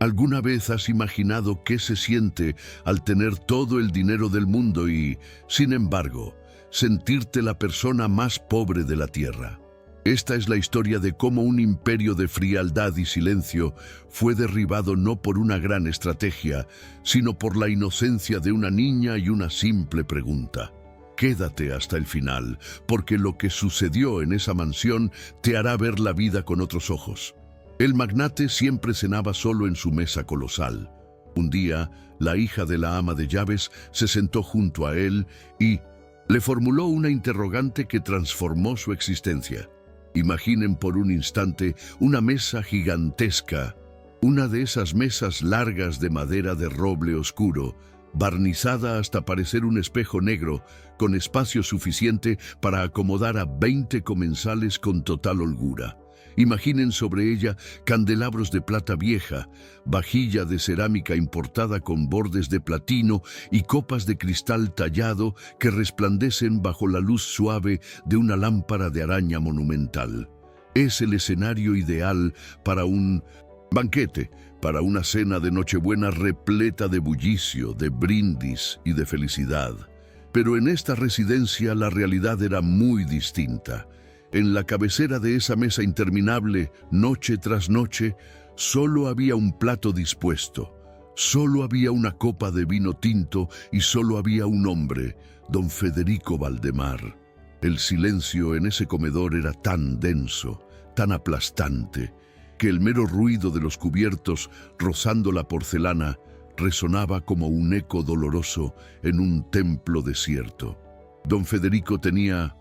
¿Alguna vez has imaginado qué se siente al tener todo el dinero del mundo y, sin embargo, sentirte la persona más pobre de la tierra? Esta es la historia de cómo un imperio de frialdad y silencio fue derribado no por una gran estrategia, sino por la inocencia de una niña y una simple pregunta. Quédate hasta el final, porque lo que sucedió en esa mansión te hará ver la vida con otros ojos. El magnate siempre cenaba solo en su mesa colosal. Un día, la hija de la ama de llaves se sentó junto a él y le formuló una interrogante que transformó su existencia. Imaginen por un instante una mesa gigantesca, una de esas mesas largas de madera de roble oscuro, barnizada hasta parecer un espejo negro, con espacio suficiente para acomodar a 20 comensales con total holgura. Imaginen sobre ella candelabros de plata vieja, vajilla de cerámica importada con bordes de platino y copas de cristal tallado que resplandecen bajo la luz suave de una lámpara de araña monumental. Es el escenario ideal para un banquete, para una cena de Nochebuena repleta de bullicio, de brindis y de felicidad. Pero en esta residencia la realidad era muy distinta. En la cabecera de esa mesa interminable, noche tras noche, solo había un plato dispuesto, solo había una copa de vino tinto y solo había un hombre, don Federico Valdemar. El silencio en ese comedor era tan denso, tan aplastante, que el mero ruido de los cubiertos rozando la porcelana resonaba como un eco doloroso en un templo desierto. Don Federico tenía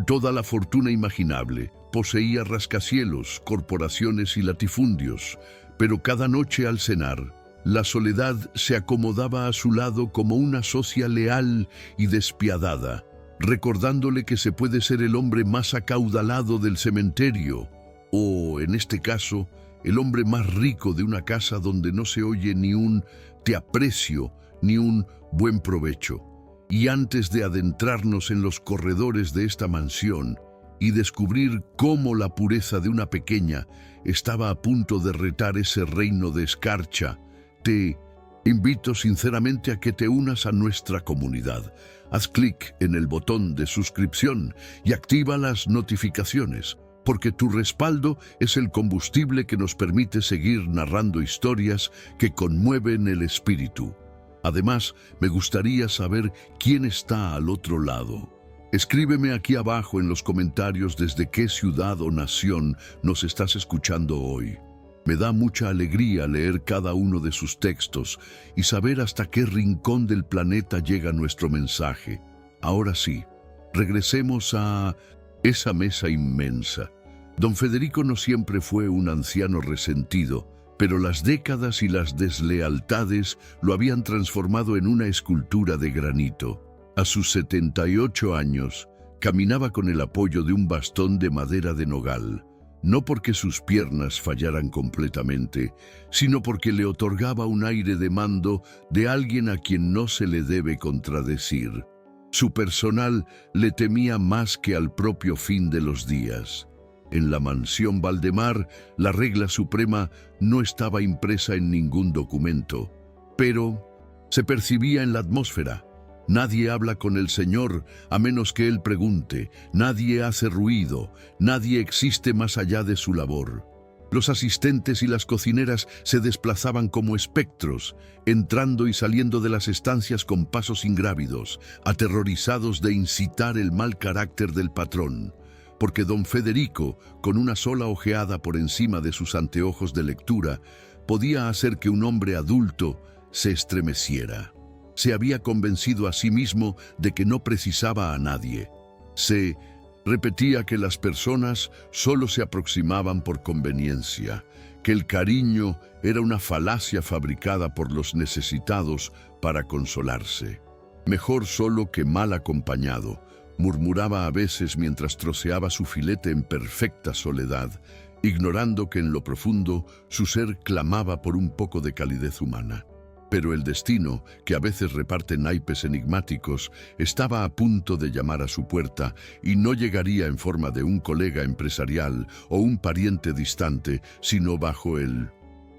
toda la fortuna imaginable, poseía rascacielos, corporaciones y latifundios, pero cada noche al cenar, la soledad se acomodaba a su lado como una socia leal y despiadada, recordándole que se puede ser el hombre más acaudalado del cementerio, o, en este caso, el hombre más rico de una casa donde no se oye ni un «te aprecio» ni un «buen provecho». Y antes de adentrarnos en los corredores de esta mansión y descubrir cómo la pureza de una pequeña estaba a punto de retar ese reino de escarcha, te invito sinceramente a que te unas a nuestra comunidad. Haz clic en el botón de suscripción y activa las notificaciones, porque tu respaldo es el combustible que nos permite seguir narrando historias que conmueven el espíritu. Además, me gustaría saber quién está al otro lado. Escríbeme aquí abajo en los comentarios desde qué ciudad o nación nos estás escuchando hoy. Me da mucha alegría leer cada uno de sus textos y saber hasta qué rincón del planeta llega nuestro mensaje. Ahora sí, regresemos a esa mesa inmensa. Don Federico no siempre fue un anciano resentido, pero las décadas y las deslealtades lo habían transformado en una escultura de granito. A sus 78 años, caminaba con el apoyo de un bastón de madera de nogal, no porque sus piernas fallaran completamente, sino porque le otorgaba un aire de mando de alguien a quien no se le debe contradecir. Su personal le temía más que al propio fin de los días. En la mansión Valdemar, la regla suprema no estaba impresa en ningún documento, pero se percibía en la atmósfera. Nadie habla con el Señor a menos que Él pregunte, nadie hace ruido, nadie existe más allá de su labor. Los asistentes y las cocineras se desplazaban como espectros, entrando y saliendo de las estancias con pasos ingrávidos, aterrorizados de incitar el mal carácter del patrón. Porque don Federico, con una sola ojeada por encima de sus anteojos de lectura, podía hacer que un hombre adulto se estremeciera. Se había convencido a sí mismo de que no precisaba a nadie. Se repetía que las personas solo se aproximaban por conveniencia, que el cariño era una falacia fabricada por los necesitados para consolarse. Mejor solo que mal acompañado, murmuraba a veces mientras troceaba su filete en perfecta soledad, ignorando que en lo profundo su ser clamaba por un poco de calidez humana. Pero el destino, que a veces reparte naipes enigmáticos, estaba a punto de llamar a su puerta y no llegaría en forma de un colega empresarial o un pariente distante, sino bajo el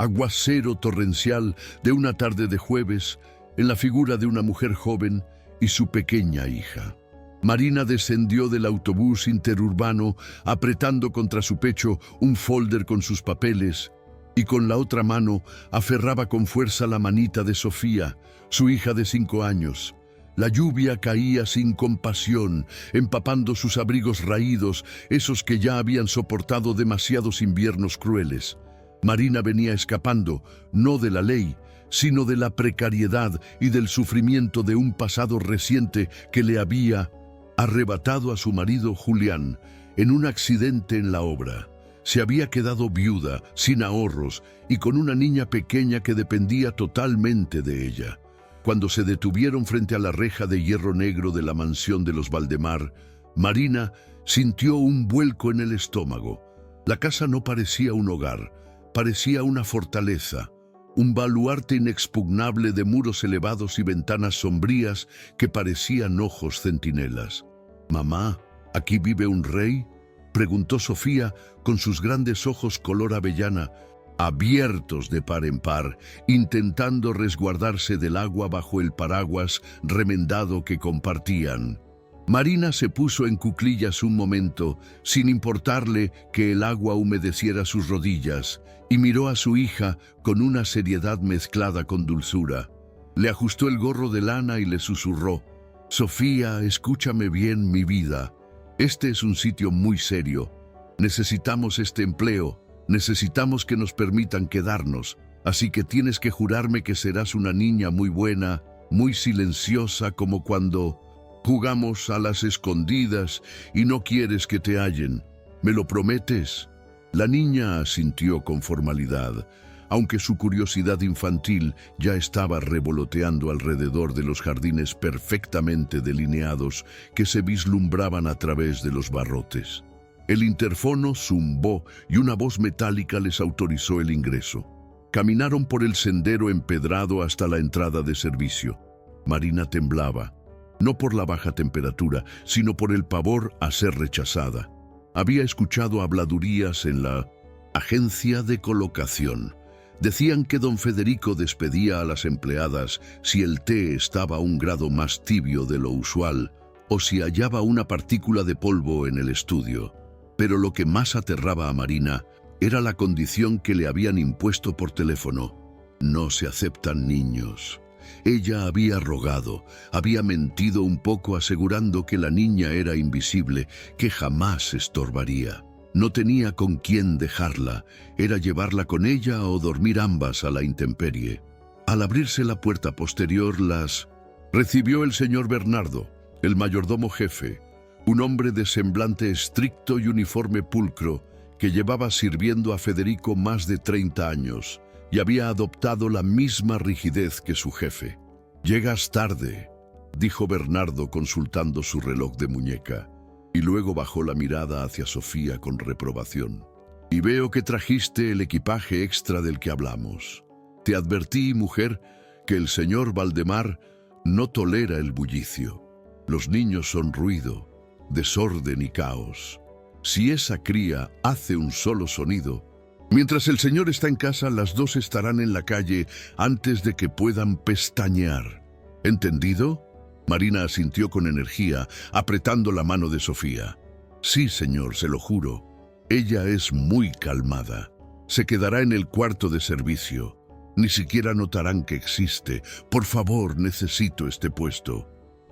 aguacero torrencial de una tarde de jueves, en la figura de una mujer joven y su pequeña hija. Marina descendió del autobús interurbano apretando contra su pecho un folder con sus papeles y con la otra mano aferraba con fuerza la manita de Sofía, su hija de 5 años. La lluvia caía sin compasión, empapando sus abrigos raídos, esos que ya habían soportado demasiados inviernos crueles. Marina venía escapando, no de la ley, sino de la precariedad y del sufrimiento de un pasado reciente que le había arrebatado a su marido Julián en un accidente en la obra. Se había quedado viuda, sin ahorros y con una niña pequeña que dependía totalmente de ella. Cuando se detuvieron frente a la reja de hierro negro de la mansión de los Valdemar, Marina sintió un vuelco en el estómago. La casa no parecía un hogar, parecía una fortaleza, un baluarte inexpugnable de muros elevados y ventanas sombrías que parecían ojos centinelas. «Mamá, ¿aquí vive un rey?», preguntó Sofía con sus grandes ojos color avellana, abiertos de par en par, intentando resguardarse del agua bajo el paraguas remendado que compartían. Marina se puso en cuclillas un momento, sin importarle que el agua humedeciera sus rodillas, y miró a su hija con una seriedad mezclada con dulzura. Le ajustó el gorro de lana y le susurró: «Sofía, escúchame bien, mi vida. Este es un sitio muy serio. Necesitamos este empleo, necesitamos que nos permitan quedarnos, así que tienes que jurarme que serás una niña muy buena, muy silenciosa, como cuando jugamos a las escondidas y no quieres que te hallen. ¿Me lo prometes?». La niña asintió con formalidad, aunque su curiosidad infantil ya estaba revoloteando alrededor de los jardines perfectamente delineados que se vislumbraban a través de los barrotes. El interfono zumbó y una voz metálica les autorizó el ingreso. Caminaron por el sendero empedrado hasta la entrada de servicio. Marina temblaba, no por la baja temperatura, sino por el pavor a ser rechazada. Había escuchado habladurías en la agencia de colocación. Decían que don Federico despedía a las empleadas si el té estaba a un grado más tibio de lo usual o si hallaba una partícula de polvo en el estudio. Pero lo que más aterraba a Marina era la condición que le habían impuesto por teléfono. No se aceptan niños. Ella había rogado, había mentido un poco asegurando que la niña era invisible, que jamás estorbaría. No tenía con quién dejarla, era llevarla con ella o dormir ambas a la intemperie. Al abrirse la puerta posterior las recibió el señor Bernardo, el mayordomo jefe, un hombre de semblante estricto y uniforme pulcro que llevaba sirviendo a Federico más de 30 años y había adoptado la misma rigidez que su jefe. «Llegas tarde», dijo Bernardo consultando su reloj de muñeca, y luego bajó la mirada hacia Sofía con reprobación. «Y veo que trajiste el equipaje extra del que hablamos. Te advertí, mujer, que el señor Valdemar no tolera el bullicio. Los niños son ruido, desorden y caos. Si esa cría hace un solo sonido, mientras el señor está en casa, las dos estarán en la calle antes de que puedan pestañear. ¿Entendido?». Marina asintió con energía, apretando la mano de Sofía. «Sí, señor, se lo juro. Ella es muy calmada. Se quedará en el cuarto de servicio. Ni siquiera notarán que existe. Por favor, necesito este puesto».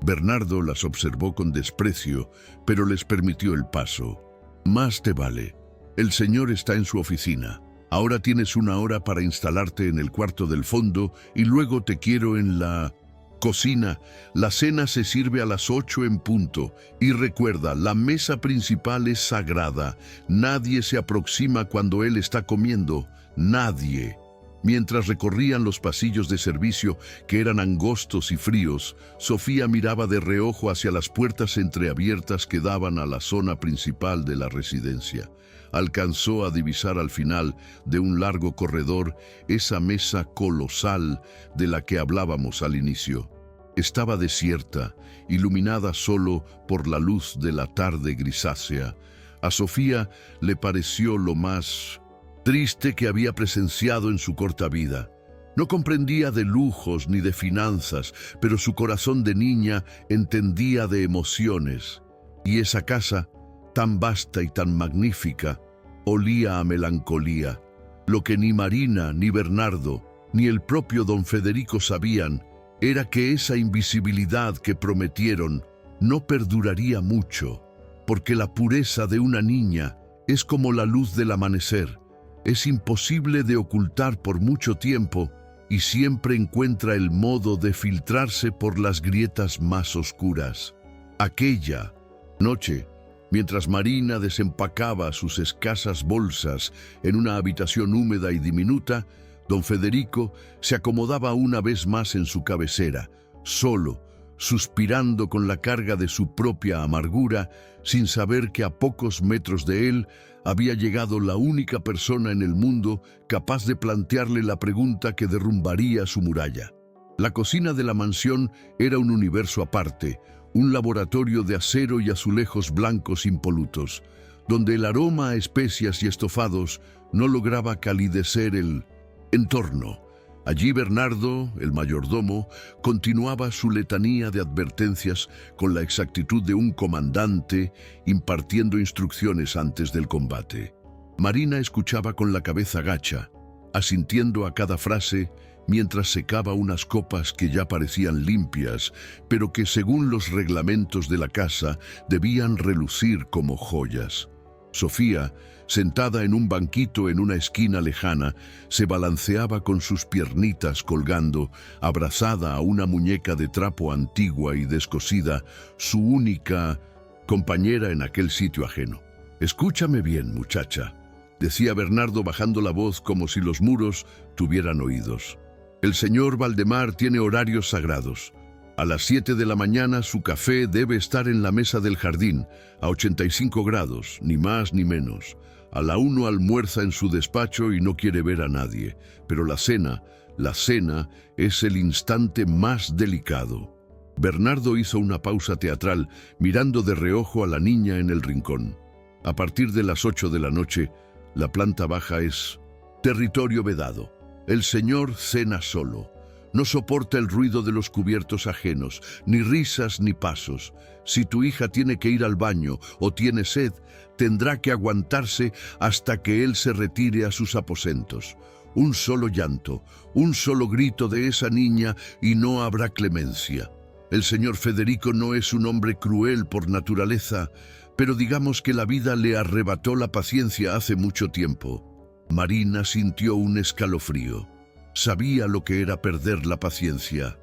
Bernardo las observó con desprecio, pero les permitió el paso. «Más te vale. El señor está en su oficina. Ahora tienes 1 hora para instalarte en el cuarto del fondo y luego te quiero en la cocina. La cena se sirve a las 8 en punto. Y recuerda, la mesa principal es sagrada. Nadie se aproxima cuando él está comiendo. Nadie». Mientras recorrían los pasillos de servicio, que eran angostos y fríos, Sofía miraba de reojo hacia las puertas entreabiertas que daban a la zona principal de la residencia. Alcanzó a divisar al final de un largo corredor esa mesa colosal de la que hablábamos al inicio. Estaba desierta, iluminada solo por la luz de la tarde grisácea. A Sofía le pareció lo más triste que había presenciado en su corta vida. No comprendía de lujos ni de finanzas, pero su corazón de niña entendía de emociones. Y esa casa, tan vasta y tan magnífica, olía a melancolía. Lo que ni Marina, ni Bernardo, ni el propio don Federico sabían era que esa invisibilidad que prometieron no perduraría mucho, porque la pureza de una niña es como la luz del amanecer. Es imposible de ocultar por mucho tiempo y siempre encuentra el modo de filtrarse por las grietas más oscuras. Aquella noche, mientras Marina desempacaba sus escasas bolsas en una habitación húmeda y diminuta, don Federico se acomodaba una vez más en su cabecera, solo, suspirando con la carga de su propia amargura, sin saber que a pocos metros de él había llegado la única persona en el mundo capaz de plantearle la pregunta que derrumbaría su muralla. La cocina de la mansión era un universo aparte, un laboratorio de acero y azulejos blancos impolutos, donde el aroma a especias y estofados no lograba calidecer el entorno. Allí Bernardo, el mayordomo, continuaba su letanía de advertencias con la exactitud de un comandante impartiendo instrucciones antes del combate. Marina escuchaba con la cabeza gacha, asintiendo a cada frase mientras secaba unas copas que ya parecían limpias, pero que según los reglamentos de la casa debían relucir como joyas. Sofía, sentada en un banquito en una esquina lejana, se balanceaba con sus piernitas colgando, abrazada a una muñeca de trapo antigua y descosida, su única compañera en aquel sitio ajeno. «Escúchame bien, muchacha», decía Bernardo bajando la voz como si los muros tuvieran oídos. «El señor Valdemar tiene horarios sagrados. A las 7 de la mañana su café debe estar en la mesa del jardín, a 85 grados, ni más ni menos. A la 1 almuerza en su despacho y no quiere ver a nadie. Pero la cena es el instante más delicado». Bernardo hizo una pausa teatral, mirando de reojo a la niña en el rincón. A partir de las 8 de la noche, la planta baja es territorio vedado. El señor cena solo. No soporta el ruido de los cubiertos ajenos, ni risas ni pasos. Si tu hija tiene que ir al baño o tiene sed, tendrá que aguantarse hasta que él se retire a sus aposentos. Un solo llanto, un solo grito de esa niña y no habrá clemencia. El señor Federico no es un hombre cruel por naturaleza, pero digamos que la vida le arrebató la paciencia hace mucho tiempo. Marina sintió un escalofrío. Sabía lo que era perder la paciencia,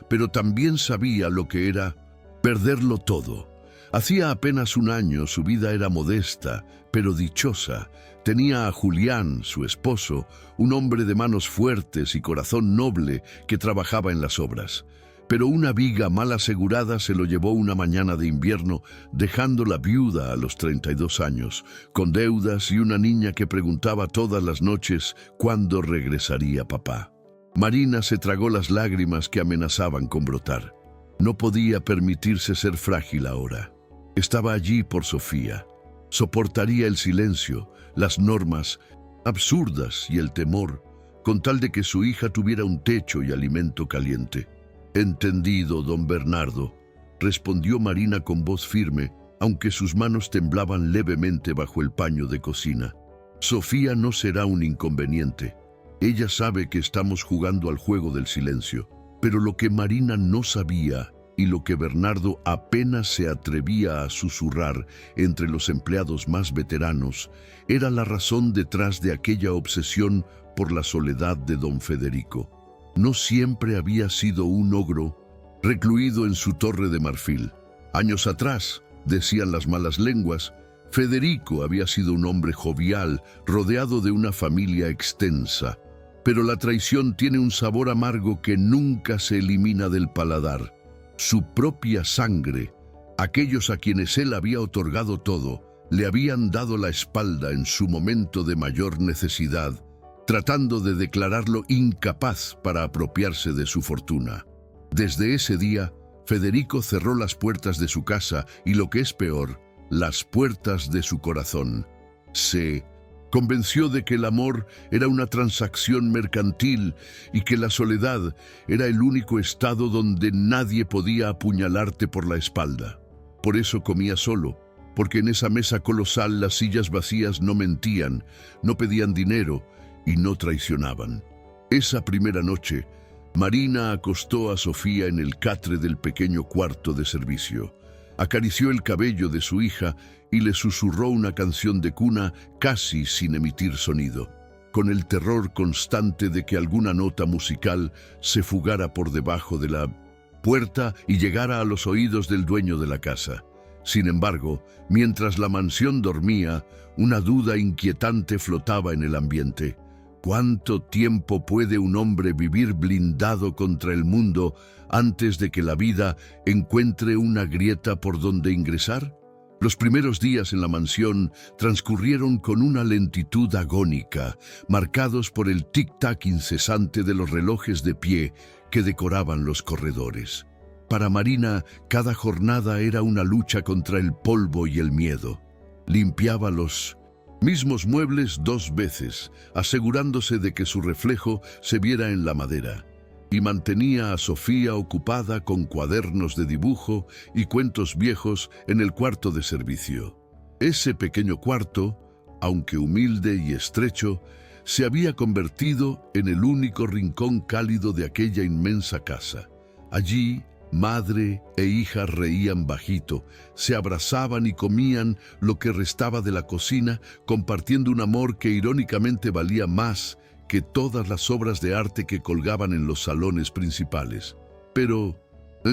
pero también sabía lo que era perderlo todo. Hacía apenas un año su vida era modesta, pero dichosa. Tenía a Julián, su esposo, un hombre de manos fuertes y corazón noble que trabajaba en las obras. Pero una viga mal asegurada se lo llevó una mañana de invierno, dejándola viuda a los 32 años, con deudas y una niña que preguntaba todas las noches cuándo regresaría papá. Marina se tragó las lágrimas que amenazaban con brotar. No podía permitirse ser frágil ahora. Estaba allí por Sofía. Soportaría el silencio, las normas absurdas y el temor, con tal de que su hija tuviera un techo y alimento caliente. «Entendido, don Bernardo», respondió Marina con voz firme, aunque sus manos temblaban levemente bajo el paño de cocina. «Sofía no será un inconveniente. Ella sabe que estamos jugando al juego del silencio». Pero lo que Marina no sabía, y lo que Bernardo apenas se atrevía a susurrar entre los empleados más veteranos, era la razón detrás de aquella obsesión por la soledad de don Federico. No siempre había sido un ogro recluido en su torre de marfil. Años atrás, decían las malas lenguas, Federico había sido un hombre jovial, rodeado de una familia extensa. Pero la traición tiene un sabor amargo que nunca se elimina del paladar. Su propia sangre, aquellos a quienes él había otorgado todo, le habían dado la espalda en su momento de mayor necesidad, tratando de declararlo incapaz para apropiarse de su fortuna. Desde ese día, Federico cerró las puertas de su casa y, lo que es peor, las puertas de su corazón. Se Convenció de que el amor era una transacción mercantil y que la soledad era el único estado donde nadie podía apuñalarte por la espalda. Por eso comía solo, porque en esa mesa colosal las sillas vacías no mentían, no pedían dinero y no traicionaban. Esa primera noche, Marina acostó a Sofía en el catre del pequeño cuarto de servicio. Acarició el cabello de su hija y le susurró una canción de cuna casi sin emitir sonido, con el terror constante de que alguna nota musical se fugara por debajo de la puerta y llegara a los oídos del dueño de la casa. Sin embargo, mientras la mansión dormía, una duda inquietante flotaba en el ambiente. ¿Cuánto tiempo puede un hombre vivir blindado contra el mundo antes de que la vida encuentre una grieta por donde ingresar? Los primeros días en la mansión transcurrieron con una lentitud agónica, marcados por el tic-tac incesante de los relojes de pie que decoraban los corredores. Para Marina, cada jornada era una lucha contra el polvo y el miedo. Limpiaba los mismos muebles 2 veces, asegurándose de que su reflejo se viera en la madera, y mantenía a Sofía ocupada con cuadernos de dibujo y cuentos viejos en el cuarto de servicio. Ese pequeño cuarto, aunque humilde y estrecho, se había convertido en el único rincón cálido de aquella inmensa casa. Allí, madre e hija reían bajito, se abrazaban y comían lo que restaba de la cocina, compartiendo un amor que irónicamente valía más que todas las obras de arte que colgaban en los salones principales. Pero,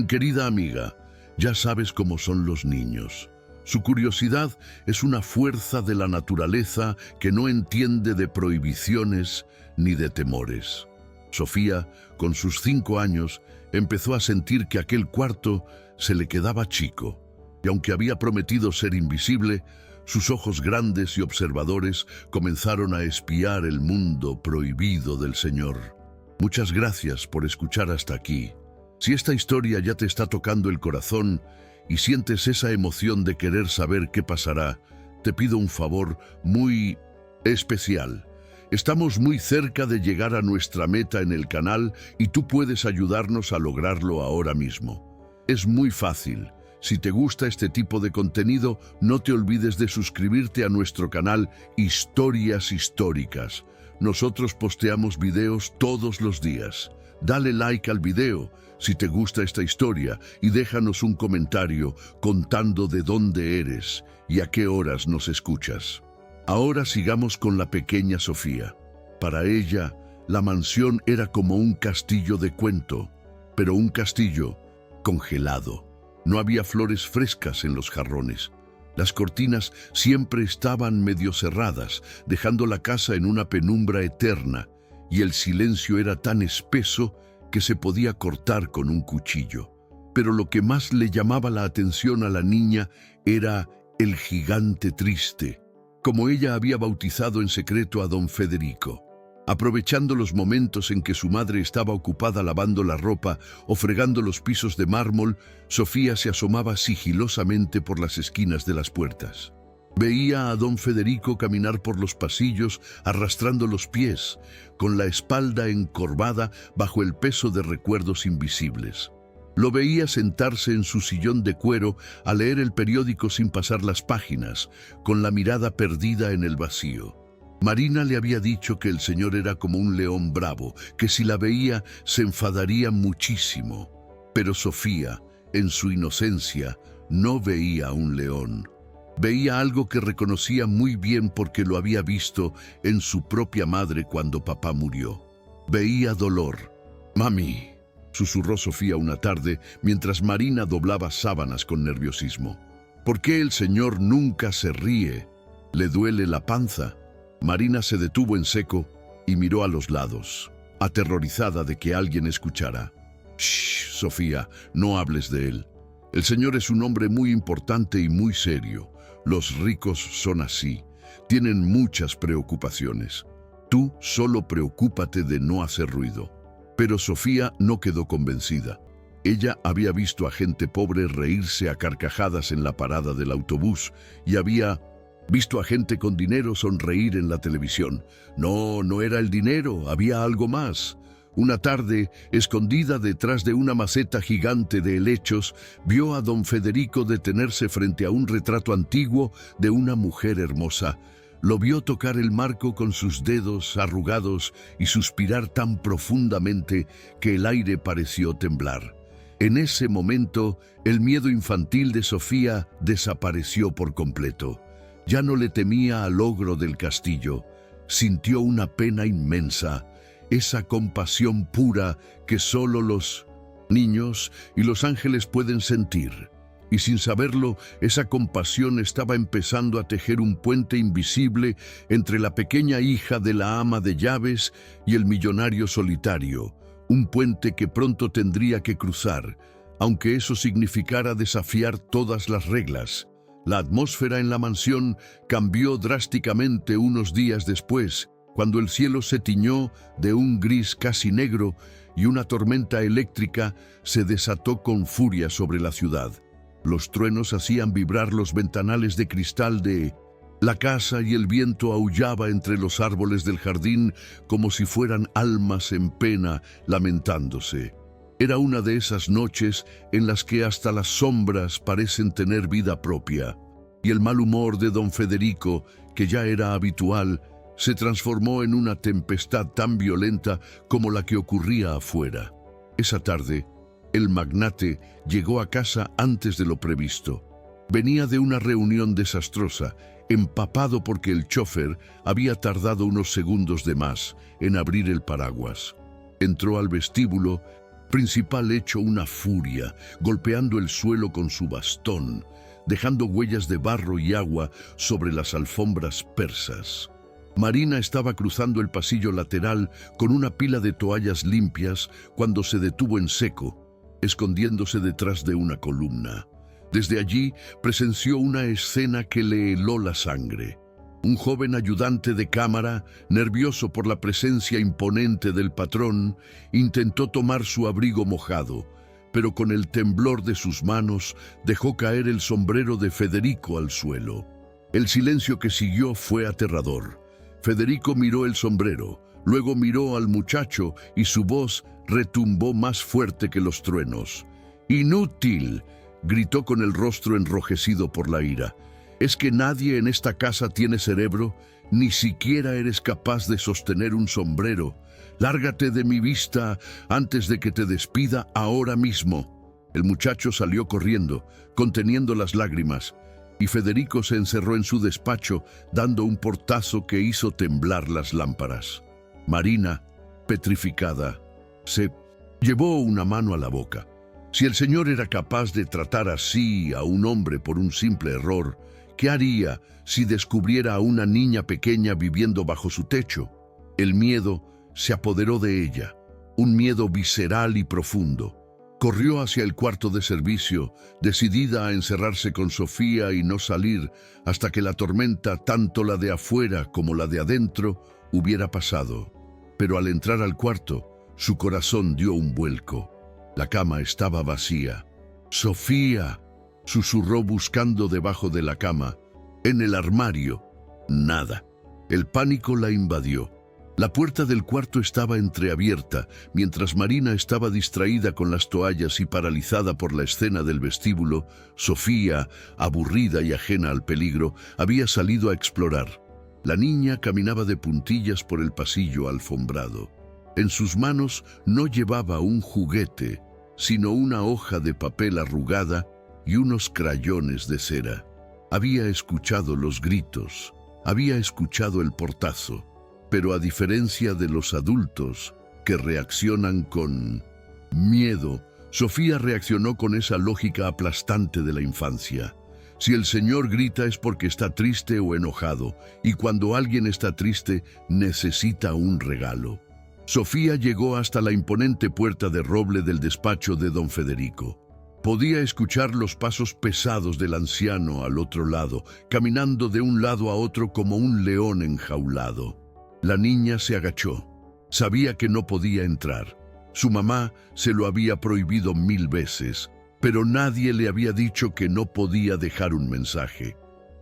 querida amiga, ya sabes cómo son los niños. Su curiosidad es una fuerza de la naturaleza que no entiende de prohibiciones ni de temores. Sofía, con sus 5 años, empezó a sentir que aquel cuarto se le quedaba chico, y aunque había prometido ser invisible, sus ojos grandes y observadores comenzaron a espiar el mundo prohibido del Señor. Muchas gracias por escuchar hasta aquí. Si esta historia ya te está tocando el corazón y sientes esa emoción de querer saber qué pasará, te pido un favor muy especial. Estamos muy cerca de llegar a nuestra meta en el canal y tú puedes ayudarnos a lograrlo ahora mismo. Es muy fácil. Si te gusta este tipo de contenido, no te olvides de suscribirte a nuestro canal Historias Históricas. Nosotros posteamos videos todos los días. Dale like al video si te gusta esta historia y déjanos un comentario contando de dónde eres y a qué horas nos escuchas. Ahora sigamos con la pequeña Sofía. Para ella, la mansión era como un castillo de cuento, pero un castillo congelado. No había flores frescas en los jarrones. Las cortinas siempre estaban medio cerradas, dejando la casa en una penumbra eterna, y el silencio era tan espeso que se podía cortar con un cuchillo. Pero lo que más le llamaba la atención a la niña era el gigante triste, como ella había bautizado en secreto a don Federico. Aprovechando los momentos en que su madre estaba ocupada lavando la ropa o fregando los pisos de mármol, Sofía se asomaba sigilosamente por las esquinas de las puertas. Veía a don Federico caminar por los pasillos arrastrando los pies, con la espalda encorvada bajo el peso de recuerdos invisibles. Lo veía sentarse en su sillón de cuero a leer el periódico sin pasar las páginas, con la mirada perdida en el vacío. Marina le había dicho que el señor era como un león bravo, que si la veía se enfadaría muchísimo. Pero Sofía, en su inocencia, no veía a un león. Veía algo que reconocía muy bien porque lo había visto en su propia madre cuando papá murió. Veía dolor. «Mami», susurró Sofía una tarde mientras Marina doblaba sábanas con nerviosismo. «¿Por qué el señor nunca se ríe? ¿Le duele la panza?» Marina se detuvo en seco y miró a los lados, aterrorizada de que alguien escuchara. «Shh, Sofía, no hables de él. El señor es un hombre muy importante y muy serio. Los ricos son así, tienen muchas preocupaciones. Tú solo preocúpate de no hacer ruido». Pero Sofía no quedó convencida. Ella había visto a gente pobre reírse a carcajadas en la parada del autobús y había visto a gente con dinero sonreír en la televisión. No, no era el dinero, había algo más. Una tarde, escondida detrás de una maceta gigante de helechos, vio a don Federico detenerse frente a un retrato antiguo de una mujer hermosa. Lo vio tocar el marco con sus dedos arrugados y suspirar tan profundamente que el aire pareció temblar. En ese momento, el miedo infantil de Sofía desapareció por completo. Ya no le temía al ogro del castillo. Sintió una pena inmensa, esa compasión pura que solo los niños y los ángeles pueden sentir. Y sin saberlo, esa compasión estaba empezando a tejer un puente invisible entre la pequeña hija de la ama de llaves y el millonario solitario, un puente que pronto tendría que cruzar, aunque eso significara desafiar todas las reglas. La atmósfera en la mansión cambió drásticamente unos días después, cuando el cielo se tiñó de un gris casi negro y una tormenta eléctrica se desató con furia sobre la ciudad. Los truenos hacían vibrar los ventanales de cristal de la casa y el viento aullaba entre los árboles del jardín como si fueran almas en pena lamentándose. Era una de esas noches en las que hasta las sombras parecen tener vida propia, y el mal humor de don Federico, que ya era habitual, se transformó en una tempestad tan violenta como la que ocurría afuera. Esa tarde, el magnate llegó a casa antes de lo previsto. Venía de una reunión desastrosa, empapado porque el chofer había tardado unos segundos de más en abrir el paraguas. Entró al vestíbulo principal hecho una furia, golpeando el suelo con su bastón, dejando huellas de barro y agua sobre las alfombras persas. Marina estaba cruzando el pasillo lateral con una pila de toallas limpias cuando se detuvo en seco, escondiéndose detrás de una columna. Desde allí presenció una escena que le heló la sangre. Un joven ayudante de cámara, nervioso por la presencia imponente del patrón, intentó tomar su abrigo mojado, pero con el temblor de sus manos dejó caer el sombrero de Federico al suelo. El silencio que siguió fue aterrador. Federico miró el sombrero, luego miró al muchacho y su voz retumbó más fuerte que los truenos. ¡Inútil!, gritó con el rostro enrojecido por la ira. ¿Es que nadie en esta casa tiene cerebro? Ni siquiera eres capaz de sostener un sombrero. Lárgate de mi vista antes de que te despida ahora mismo. El muchacho salió corriendo, conteniendo las lágrimas, y Federico se encerró en su despacho, dando un portazo que hizo temblar las lámparas. Marina, petrificada, se llevó una mano a la boca. Si el señor era capaz de tratar así a un hombre por un simple error, ¿qué haría si descubriera a una niña pequeña viviendo bajo su techo? El miedo se apoderó de ella, un miedo visceral y profundo. Corrió hacia el cuarto de servicio, decidida a encerrarse con Sofía y no salir hasta que la tormenta, tanto la de afuera como la de adentro, hubiera pasado. Pero al entrar al cuarto, su corazón dio un vuelco. La cama estaba vacía. «Sofía», susurró buscando debajo de la cama. En el armario, nada. El pánico la invadió. La puerta del cuarto estaba entreabierta, mientras Marina estaba distraída con las toallas y paralizada por la escena del vestíbulo. Sofía, aburrida y ajena al peligro, había salido a explorar. La niña caminaba de puntillas por el pasillo alfombrado. En sus manos no llevaba un juguete, sino una hoja de papel arrugada y unos crayones de cera. Había escuchado los gritos, había escuchado el portazo, pero a diferencia de los adultos que reaccionan con miedo, Sofía reaccionó con esa lógica aplastante de la infancia. Si el señor grita es porque está triste o enojado, y cuando alguien está triste necesita un regalo. Sofía llegó hasta la imponente puerta de roble del despacho de don Federico. Podía escuchar los pasos pesados del anciano al otro lado, caminando de un lado a otro como un león enjaulado. La niña se agachó. Sabía que no podía entrar. Su mamá se lo había prohibido 1000 veces, pero nadie le había dicho que no podía dejar un mensaje.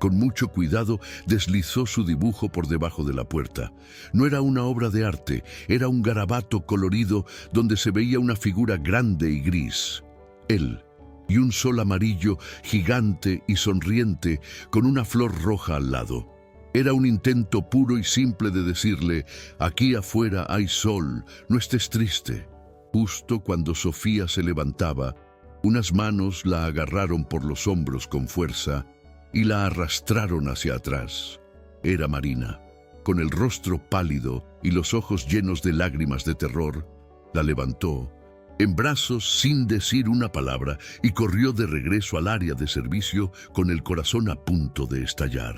Con mucho cuidado deslizó su dibujo por debajo de la puerta. No era una obra de arte, era un garabato colorido donde se veía una figura grande y gris. Él, y un sol amarillo, gigante y sonriente, con una flor roja al lado. Era un intento puro y simple de decirle: aquí afuera hay sol, no estés triste. Justo cuando Sofía se levantaba, unas manos la agarraron por los hombros con fuerza y la arrastraron hacia atrás. Era Marina. Con el rostro pálido y los ojos llenos de lágrimas de terror, la levantó en brazos sin decir una palabra y corrió de regreso al área de servicio con el corazón a punto de estallar.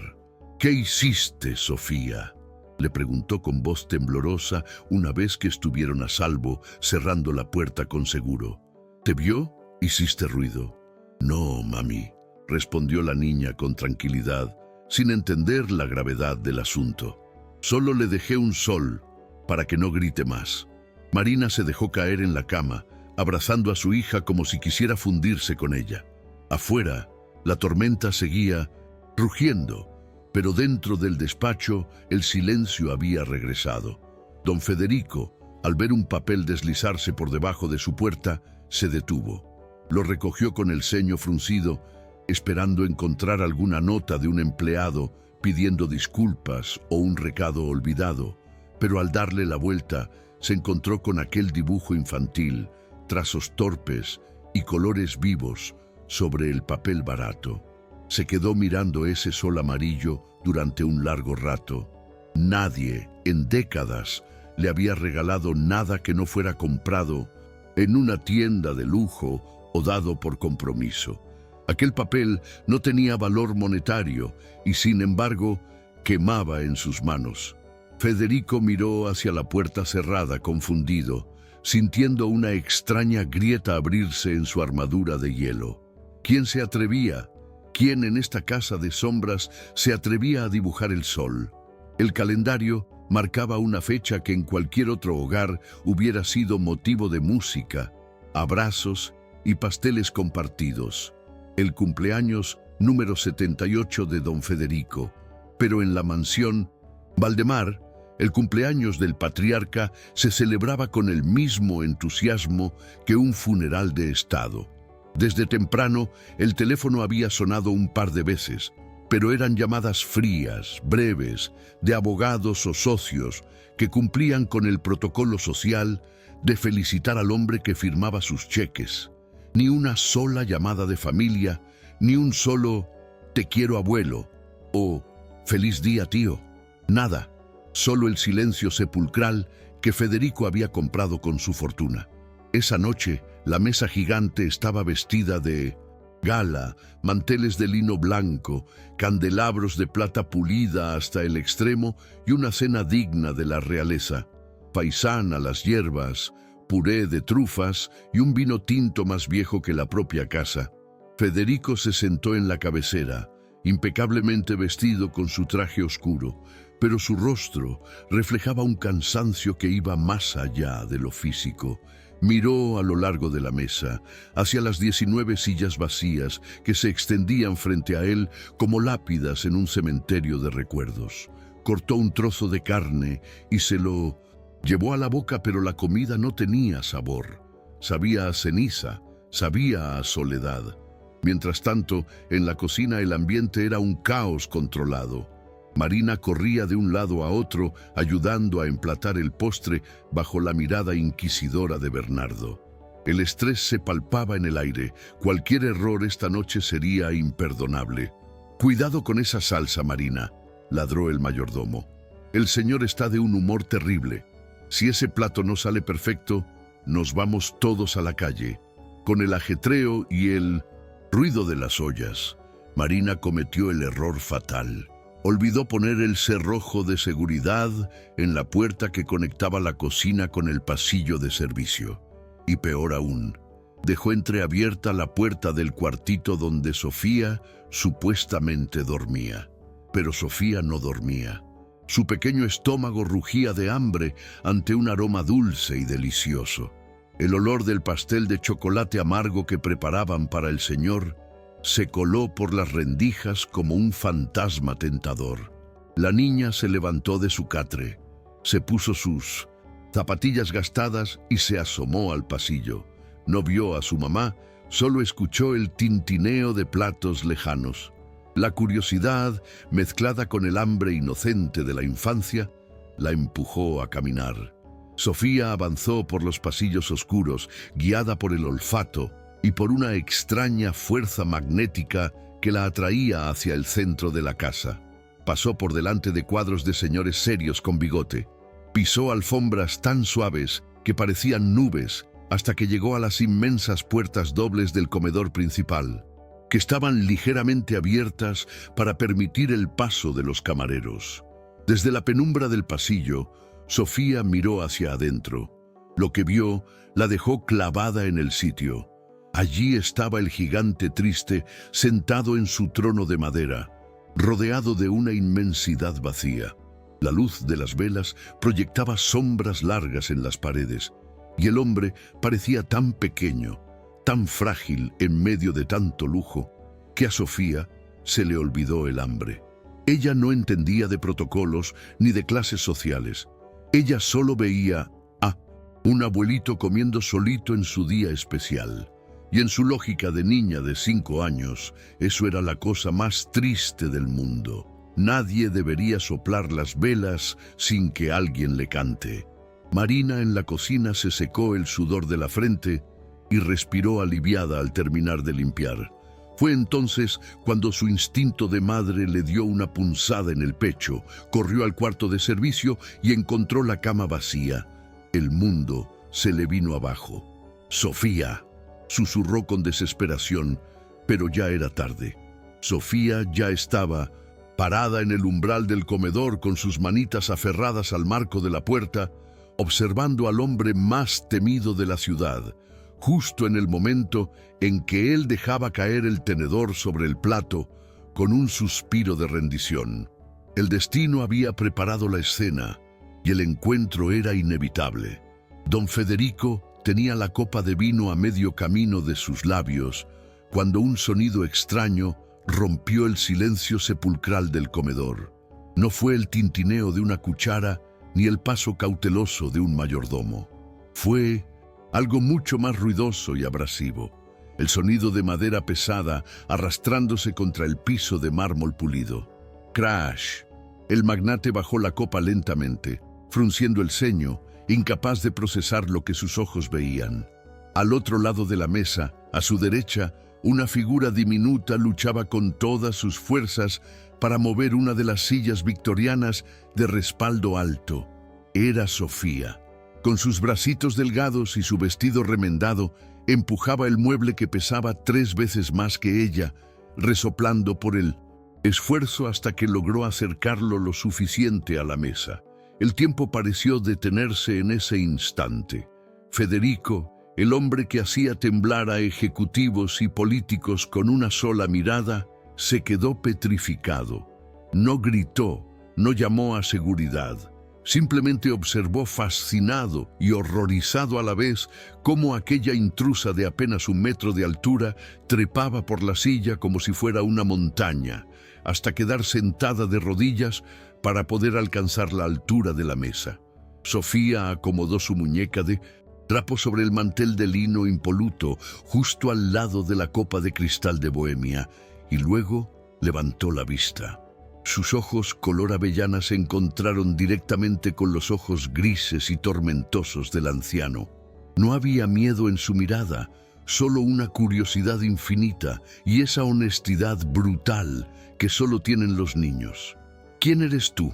«¿Qué hiciste, Sofía?», le preguntó con voz temblorosa una vez que estuvieron a salvo, cerrando la puerta con seguro. «¿Te vio? ¿Hiciste ruido?». «No, mami», respondió la niña con tranquilidad, sin entender la gravedad del asunto. «Solo le dejé un sol para que no grite más». Marina se dejó caer en la cama, abrazando a su hija como si quisiera fundirse con ella. Afuera, la tormenta seguía rugiendo, pero dentro del despacho el silencio había regresado. Don Federico, al ver un papel deslizarse por debajo de su puerta, se detuvo. Lo recogió con el ceño fruncido, esperando encontrar alguna nota de un empleado pidiendo disculpas o un recado olvidado, pero al darle la vuelta se encontró con aquel dibujo infantil, trazos torpes y colores vivos sobre el papel barato. Se quedó mirando ese sol amarillo durante un largo rato. Nadie, en décadas, le había regalado nada que no fuera comprado en una tienda de lujo o dado por compromiso. Aquel papel no tenía valor monetario y, sin embargo, quemaba en sus manos. Federico miró hacia la puerta cerrada, confundido, sintiendo una extraña grieta abrirse en su armadura de hielo. ¿Quién se atrevía? ¿Quién en esta casa de sombras se atrevía a dibujar el sol? El calendario marcaba una fecha que en cualquier otro hogar hubiera sido motivo de música, abrazos y pasteles compartidos. El cumpleaños número 78 de don Federico. Pero en la mansión Valdemar, el cumpleaños del patriarca se celebraba con el mismo entusiasmo que un funeral de Estado. Desde temprano, el teléfono había sonado un par de veces, pero eran llamadas frías, breves, de abogados o socios que cumplían con el protocolo social de felicitar al hombre que firmaba sus cheques. Ni una sola llamada de familia, ni un solo «te quiero, abuelo» o «feliz día, tío». Nada, solo el silencio sepulcral que Federico había comprado con su fortuna. Esa noche, la mesa gigante estaba vestida de gala, manteles de lino blanco, candelabros de plata pulida hasta el extremo y una cena digna de la realeza. Faisán a las hierbas, puré de trufas y un vino tinto más viejo que la propia casa. Federico se sentó en la cabecera, impecablemente vestido con su traje oscuro, pero su rostro reflejaba un cansancio que iba más allá de lo físico. Miró a lo largo de la mesa, hacia las 19 sillas vacías que se extendían frente a él como lápidas en un cementerio de recuerdos. Cortó un trozo de carne y se lo llevó a la boca, pero la comida no tenía sabor. Sabía a ceniza, sabía a soledad. Mientras tanto, en la cocina el ambiente era un caos controlado. Marina corría de un lado a otro, ayudando a emplatar el postre bajo la mirada inquisidora de Bernardo. El estrés se palpaba en el aire. Cualquier error esta noche sería imperdonable. «Cuidado con esa salsa, Marina», ladró el mayordomo. «El señor está de un humor terrible. Si ese plato no sale perfecto, nos vamos todos a la calle». Con el ajetreo y el ruido de las ollas, Marina cometió el error fatal. Olvidó poner el cerrojo de seguridad en la puerta que conectaba la cocina con el pasillo de servicio. Y peor aún, dejó entreabierta la puerta del cuartito donde Sofía supuestamente dormía. Pero Sofía no dormía. Su pequeño estómago rugía de hambre ante un aroma dulce y delicioso. El olor del pastel de chocolate amargo que preparaban para el señor se coló por las rendijas como un fantasma tentador. La niña se levantó de su catre, se puso sus zapatillas gastadas y se asomó al pasillo. No vio a su mamá, solo escuchó el tintineo de platos lejanos. La curiosidad, mezclada con el hambre inocente de la infancia, la empujó a caminar. Sofía avanzó por los pasillos oscuros, guiada por el olfato y por una extraña fuerza magnética que la atraía hacia el centro de la casa. Pasó por delante de cuadros de señores serios con bigote. Pisó alfombras tan suaves que parecían nubes hasta que llegó a las inmensas puertas dobles del comedor principal, que estaban ligeramente abiertas para permitir el paso de los camareros. Desde la penumbra del pasillo, Sofía miró hacia adentro. Lo que vio la dejó clavada en el sitio. Allí estaba el gigante triste, sentado en su trono de madera, rodeado de una inmensidad vacía. La luz de las velas proyectaba sombras largas en las paredes, y el hombre parecía tan pequeño, tan frágil en medio de tanto lujo, que a Sofía se le olvidó el hambre. Ella no entendía de protocolos ni de clases sociales. Ella solo veía a un abuelito comiendo solito en su día especial. Y en su lógica de niña de 5 años, eso era la cosa más triste del mundo. Nadie debería soplar las velas sin que alguien le cante. Marina en la cocina se secó el sudor de la frente y respiró aliviada al terminar de limpiar. Fue entonces cuando su instinto de madre le dio una punzada en el pecho, corrió al cuarto de servicio y encontró la cama vacía. El mundo se le vino abajo. «Sofía», susurró con desesperación, pero ya era tarde. Sofía ya estaba parada en el umbral del comedor con sus manitas aferradas al marco de la puerta, observando al hombre más temido de la ciudad, justo en el momento en que él dejaba caer el tenedor sobre el plato con un suspiro de rendición. El destino había preparado la escena y el encuentro era inevitable. Don Federico tenía la copa de vino a medio camino de sus labios cuando un sonido extraño rompió el silencio sepulcral del comedor. No fue el tintineo de una cuchara ni el paso cauteloso de un mayordomo. Fue algo mucho más ruidoso y abrasivo, el sonido de madera pesada arrastrándose contra el piso de mármol pulido. ¡Crash! El magnate bajó la copa lentamente, frunciendo el ceño, incapaz de procesar lo que sus ojos veían. Al otro lado de la mesa, a su derecha, una figura diminuta luchaba con todas sus fuerzas para mover una de las sillas victorianas de respaldo alto. Era Sofía. Con sus bracitos delgados y su vestido remendado, empujaba el mueble que pesaba 3 veces más que ella, resoplando por el esfuerzo hasta que logró acercarlo lo suficiente a la mesa. El tiempo pareció detenerse en ese instante. Federico, el hombre que hacía temblar a ejecutivos y políticos con una sola mirada, se quedó petrificado. No gritó, no llamó a seguridad. Simplemente observó fascinado y horrorizado a la vez cómo aquella intrusa de apenas 1 metro de altura trepaba por la silla como si fuera una montaña, hasta quedar sentada de rodillas para poder alcanzar la altura de la mesa. Sofía acomodó su muñeca de trapo sobre el mantel de lino impoluto justo al lado de la copa de cristal de Bohemia y luego levantó la vista. Sus ojos color avellana se encontraron directamente con los ojos grises y tormentosos del anciano. No había miedo en su mirada, solo una curiosidad infinita y esa honestidad brutal que solo tienen los niños. «¿Quién eres tú?»,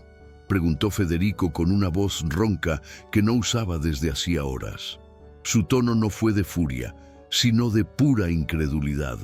preguntó Federico con una voz ronca que no usaba desde hacía horas. Su tono no fue de furia, sino de pura incredulidad.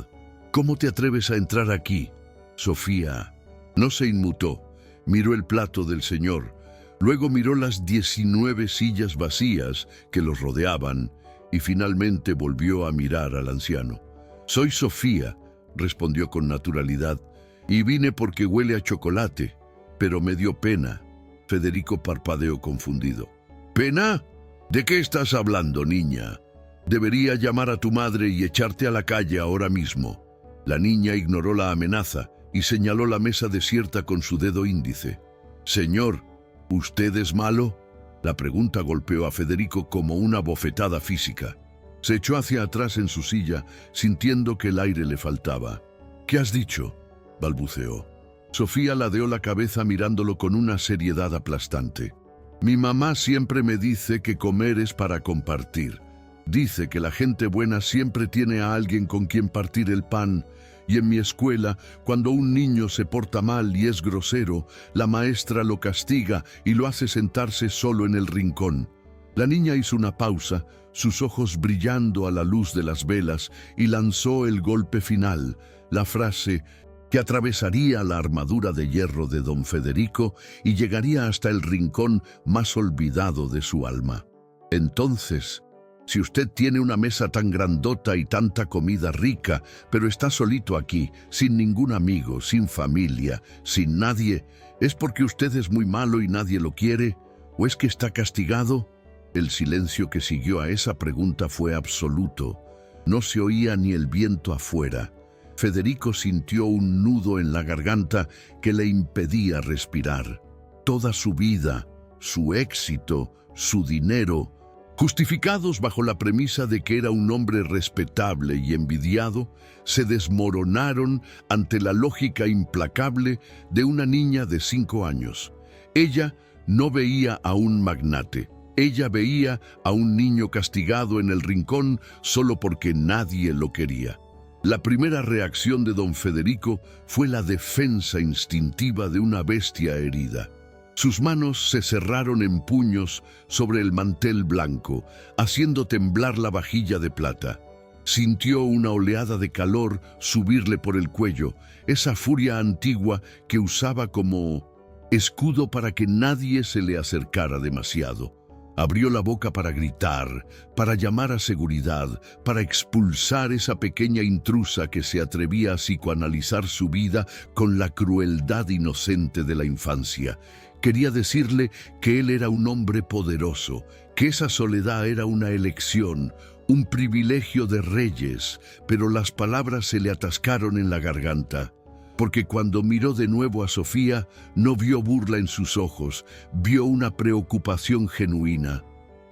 «¿Cómo te atreves a entrar aquí?». Sofía no se inmutó, miró el plato del señor, luego miró las 19 sillas vacías que los rodeaban y finalmente volvió a mirar al anciano. «Soy Sofía», respondió con naturalidad, «y vine porque huele a chocolate, pero me dio pena». Federico parpadeó confundido. «¿Pena? ¿De qué estás hablando, niña? Debería llamar a tu madre y echarte a la calle ahora mismo». La niña ignoró la amenaza y señaló la mesa desierta con su dedo índice. «Señor, ¿usted es malo?». La pregunta golpeó a Federico como una bofetada física. Se echó hacia atrás en su silla, sintiendo que el aire le faltaba. «¿Qué has dicho?», balbuceó. Sofía ladeó la cabeza mirándolo con una seriedad aplastante. «Mi mamá siempre me dice que comer es para compartir. Dice que la gente buena siempre tiene a alguien con quien partir el pan. Y en mi escuela, cuando un niño se porta mal y es grosero, la maestra lo castiga y lo hace sentarse solo en el rincón». La niña hizo una pausa, sus ojos brillando a la luz de las velas, y lanzó el golpe final, la frase que atravesaría la armadura de hierro de don Federico y llegaría hasta el rincón más olvidado de su alma. «Entonces, si usted tiene una mesa tan grandota y tanta comida rica, pero está solito aquí, sin ningún amigo, sin familia, sin nadie, ¿es porque usted es muy malo y nadie lo quiere? ¿O es que está castigado?». El silencio que siguió a esa pregunta fue absoluto. No se oía ni el viento afuera. Federico sintió un nudo en la garganta que le impedía respirar. Toda su vida, su éxito, su dinero, justificados bajo la premisa de que era un hombre respetable y envidiado, se desmoronaron ante la lógica implacable de una niña de 5 años. Ella no veía a un magnate. Ella veía a un niño castigado en el rincón solo porque nadie lo quería. La primera reacción de don Federico fue la defensa instintiva de una bestia herida. Sus manos se cerraron en puños sobre el mantel blanco, haciendo temblar la vajilla de plata. Sintió una oleada de calor subirle por el cuello, esa furia antigua que usaba como escudo para que nadie se le acercara demasiado. Abrió la boca para gritar, para llamar a seguridad, para expulsar esa pequeña intrusa que se atrevía a psicoanalizar su vida con la crueldad inocente de la infancia. Quería decirle que él era un hombre poderoso, que esa soledad era una elección, un privilegio de reyes, pero las palabras se le atascaron en la garganta. Porque cuando miró de nuevo a Sofía, no vio burla en sus ojos, vio una preocupación genuina.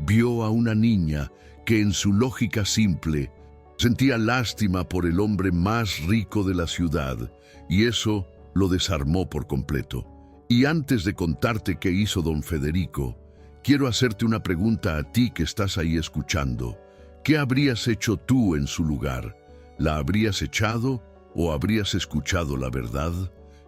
Vio a una niña que en su lógica simple sentía lástima por el hombre más rico de la ciudad, y eso lo desarmó por completo. Y antes de contarte qué hizo don Federico, quiero hacerte una pregunta a ti que estás ahí escuchando. ¿Qué habrías hecho tú en su lugar? ¿La habrías echado o habrías escuchado la verdad?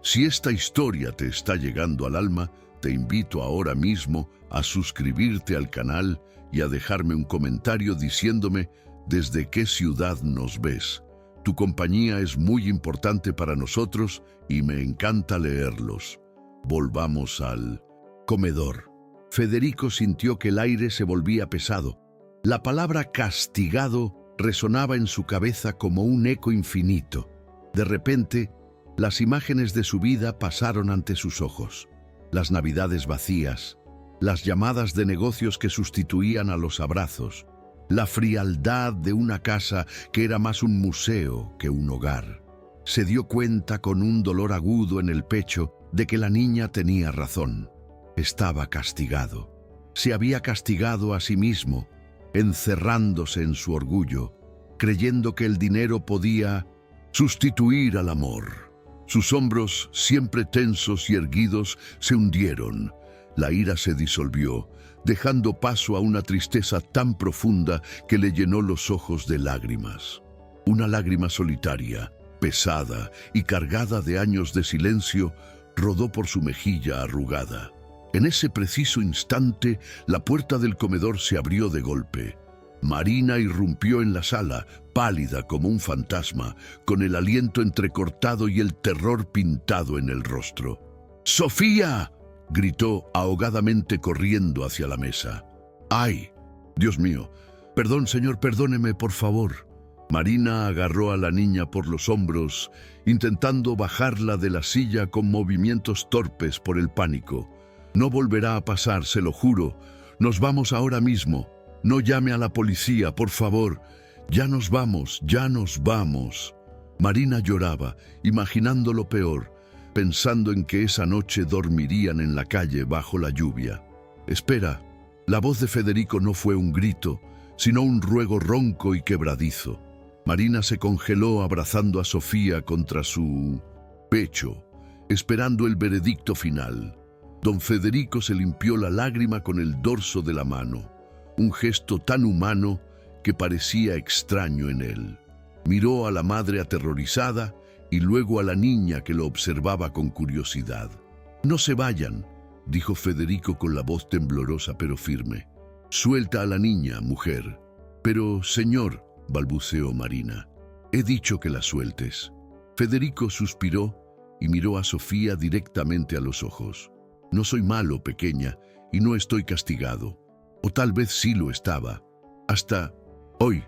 Si esta historia te está llegando al alma, te invito ahora mismo a suscribirte al canal y a dejarme un comentario diciéndome desde qué ciudad nos ves. Tu compañía es muy importante para nosotros y me encanta leerlos. Volvamos al comedor. Federico sintió que el aire se volvía pesado. La palabra castigado resonaba en su cabeza como un eco infinito. De repente, las imágenes de su vida pasaron ante sus ojos. Las navidades vacías, las llamadas de negocios que sustituían a los abrazos, la frialdad de una casa que era más un museo que un hogar. Se dio cuenta con un dolor agudo en el pecho de que la niña tenía razón. Estaba castigado. Se había castigado a sí mismo, encerrándose en su orgullo, creyendo que el dinero podía sustituir al amor. Sus hombros, siempre tensos y erguidos, se hundieron. La ira se disolvió, dejando paso a una tristeza tan profunda que le llenó los ojos de lágrimas. Una lágrima solitaria, pesada y cargada de años de silencio, rodó por su mejilla arrugada. En ese preciso instante, la puerta del comedor se abrió de golpe. Marina irrumpió en la sala, pálida como un fantasma, con el aliento entrecortado y el terror pintado en el rostro. ¡Sofía!, gritó ahogadamente corriendo hacia la mesa. ¡Ay! Dios mío. Perdón, señor, perdóneme, por favor. Marina agarró a la niña por los hombros, intentando bajarla de la silla con movimientos torpes por el pánico. No volverá a pasar, se lo juro. Nos vamos ahora mismo. No llame a la policía, por favor. Ya nos vamos, ya nos vamos. Marina lloraba, imaginando lo peor, pensando en que esa noche dormirían en la calle bajo la lluvia. «Espera». La voz de Federico no fue un grito, sino un ruego ronco y quebradizo. Marina se congeló abrazando a Sofía contra su pecho, esperando el veredicto final. Don Federico se limpió la lágrima con el dorso de la mano, un gesto tan humano que parecía extraño en él. Miró a la madre aterrorizada y luego a la niña que lo observaba con curiosidad. «No se vayan», dijo Federico con la voz temblorosa pero firme. «Suelta a la niña, mujer». «Pero, señor», balbuceó Marina, «he dicho que la sueltes». Federico suspiró y miró a Sofía directamente a los ojos. «No soy malo, pequeña, y no estoy castigado. O tal vez sí lo estaba. Hasta hoy».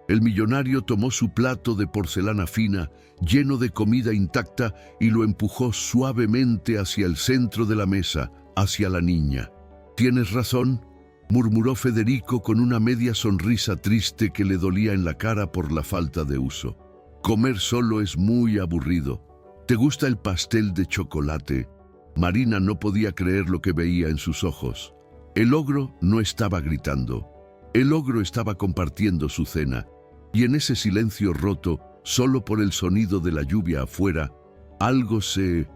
El millonario tomó su plato de porcelana fina, lleno de comida intacta, y lo empujó suavemente hacia el centro de la mesa, hacia la niña. «Tienes razón», murmuró Federico con una media sonrisa triste que le dolía en la cara por la falta de uso. «Comer solo es muy aburrido. ¿Te gusta el pastel de chocolate?» Marina no podía creer lo que veía en sus ojos. El ogro no estaba gritando. El ogro estaba compartiendo su cena, y en ese silencio roto, solo por el sonido de la lluvia afuera, algo se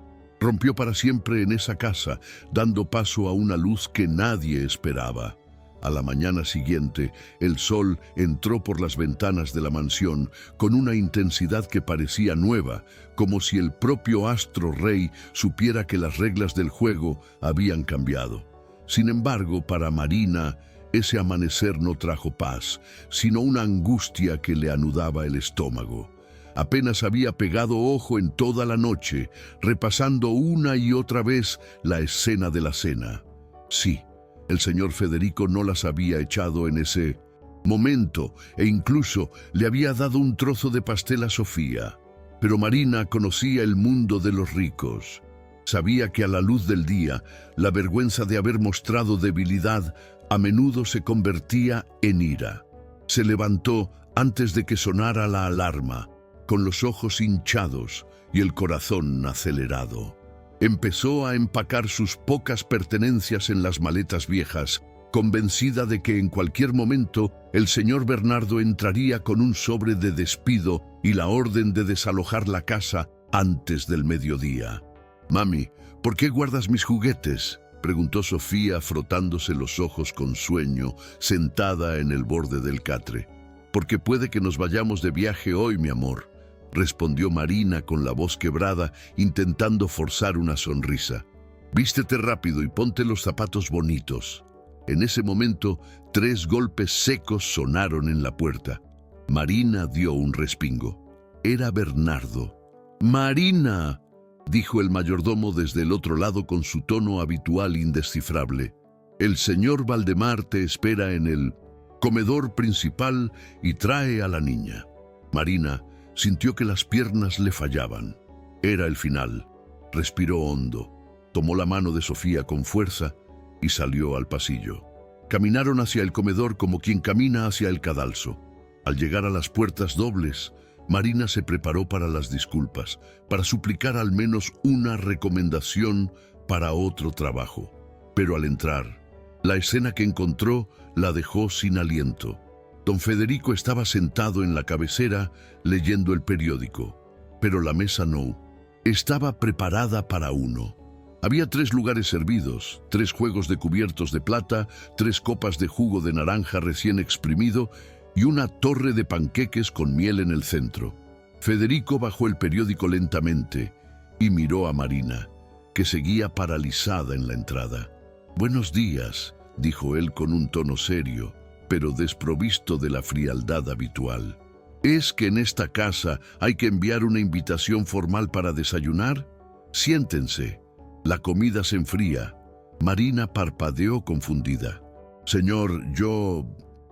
rompió para siempre en esa casa, dando paso a una luz que nadie esperaba. A la mañana siguiente, el sol entró por las ventanas de la mansión con una intensidad que parecía nueva, como si el propio astro rey supiera que las reglas del juego habían cambiado. Sin embargo, para Marina, ese amanecer no trajo paz, sino una angustia que le anudaba el estómago. Apenas había pegado ojo en toda la noche, repasando una y otra vez la escena de la cena. Sí, el señor Federico no las había echado en ese momento e incluso le había dado un trozo de pastel a Sofía. Pero Marina conocía el mundo de los ricos. Sabía que a la luz del día, la vergüenza de haber mostrado debilidad a menudo se convertía en ira. Se levantó antes de que sonara la alarma, con los ojos hinchados y el corazón acelerado. Empezó a empacar sus pocas pertenencias en las maletas viejas, convencida de que en cualquier momento el señor Bernardo entraría con un sobre de despido y la orden de desalojar la casa antes del mediodía. «Mami, ¿por qué guardas mis juguetes?», preguntó Sofía frotándose los ojos con sueño, sentada en el borde del catre. «Porque puede que nos vayamos de viaje hoy, mi amor», respondió Marina con la voz quebrada, intentando forzar una sonrisa. «Vístete rápido y ponte los zapatos bonitos». En ese momento, 3 golpes secos sonaron en la puerta. Marina dio un respingo. Era Bernardo. «¡Marina!», dijo el mayordomo desde el otro lado con su tono habitual indescifrable. «El señor Valdemar te espera en el comedor principal y trae a la niña». Marina sintió que las piernas le fallaban. Era el final. Respiró hondo, tomó la mano de Sofía con fuerza y salió al pasillo. Caminaron hacia el comedor como quien camina hacia el cadalso. Al llegar a las puertas dobles, Marina se preparó para las disculpas, para suplicar al menos una recomendación para otro trabajo. Pero al entrar, la escena que encontró la dejó sin aliento. Don Federico estaba sentado en la cabecera leyendo el periódico, pero la mesa no. Estaba preparada para uno. Había 3 lugares servidos, 3 juegos de cubiertos de plata, 3 copas de jugo de naranja recién exprimido y una torre de panqueques con miel en el centro. Federico bajó el periódico lentamente y miró a Marina, que seguía paralizada en la entrada. «Buenos días», dijo él con un tono serio, pero desprovisto de la frialdad habitual. «¿Es que en esta casa hay que enviar una invitación formal para desayunar? Siéntense. La comida se enfría». Marina parpadeó confundida. «Señor,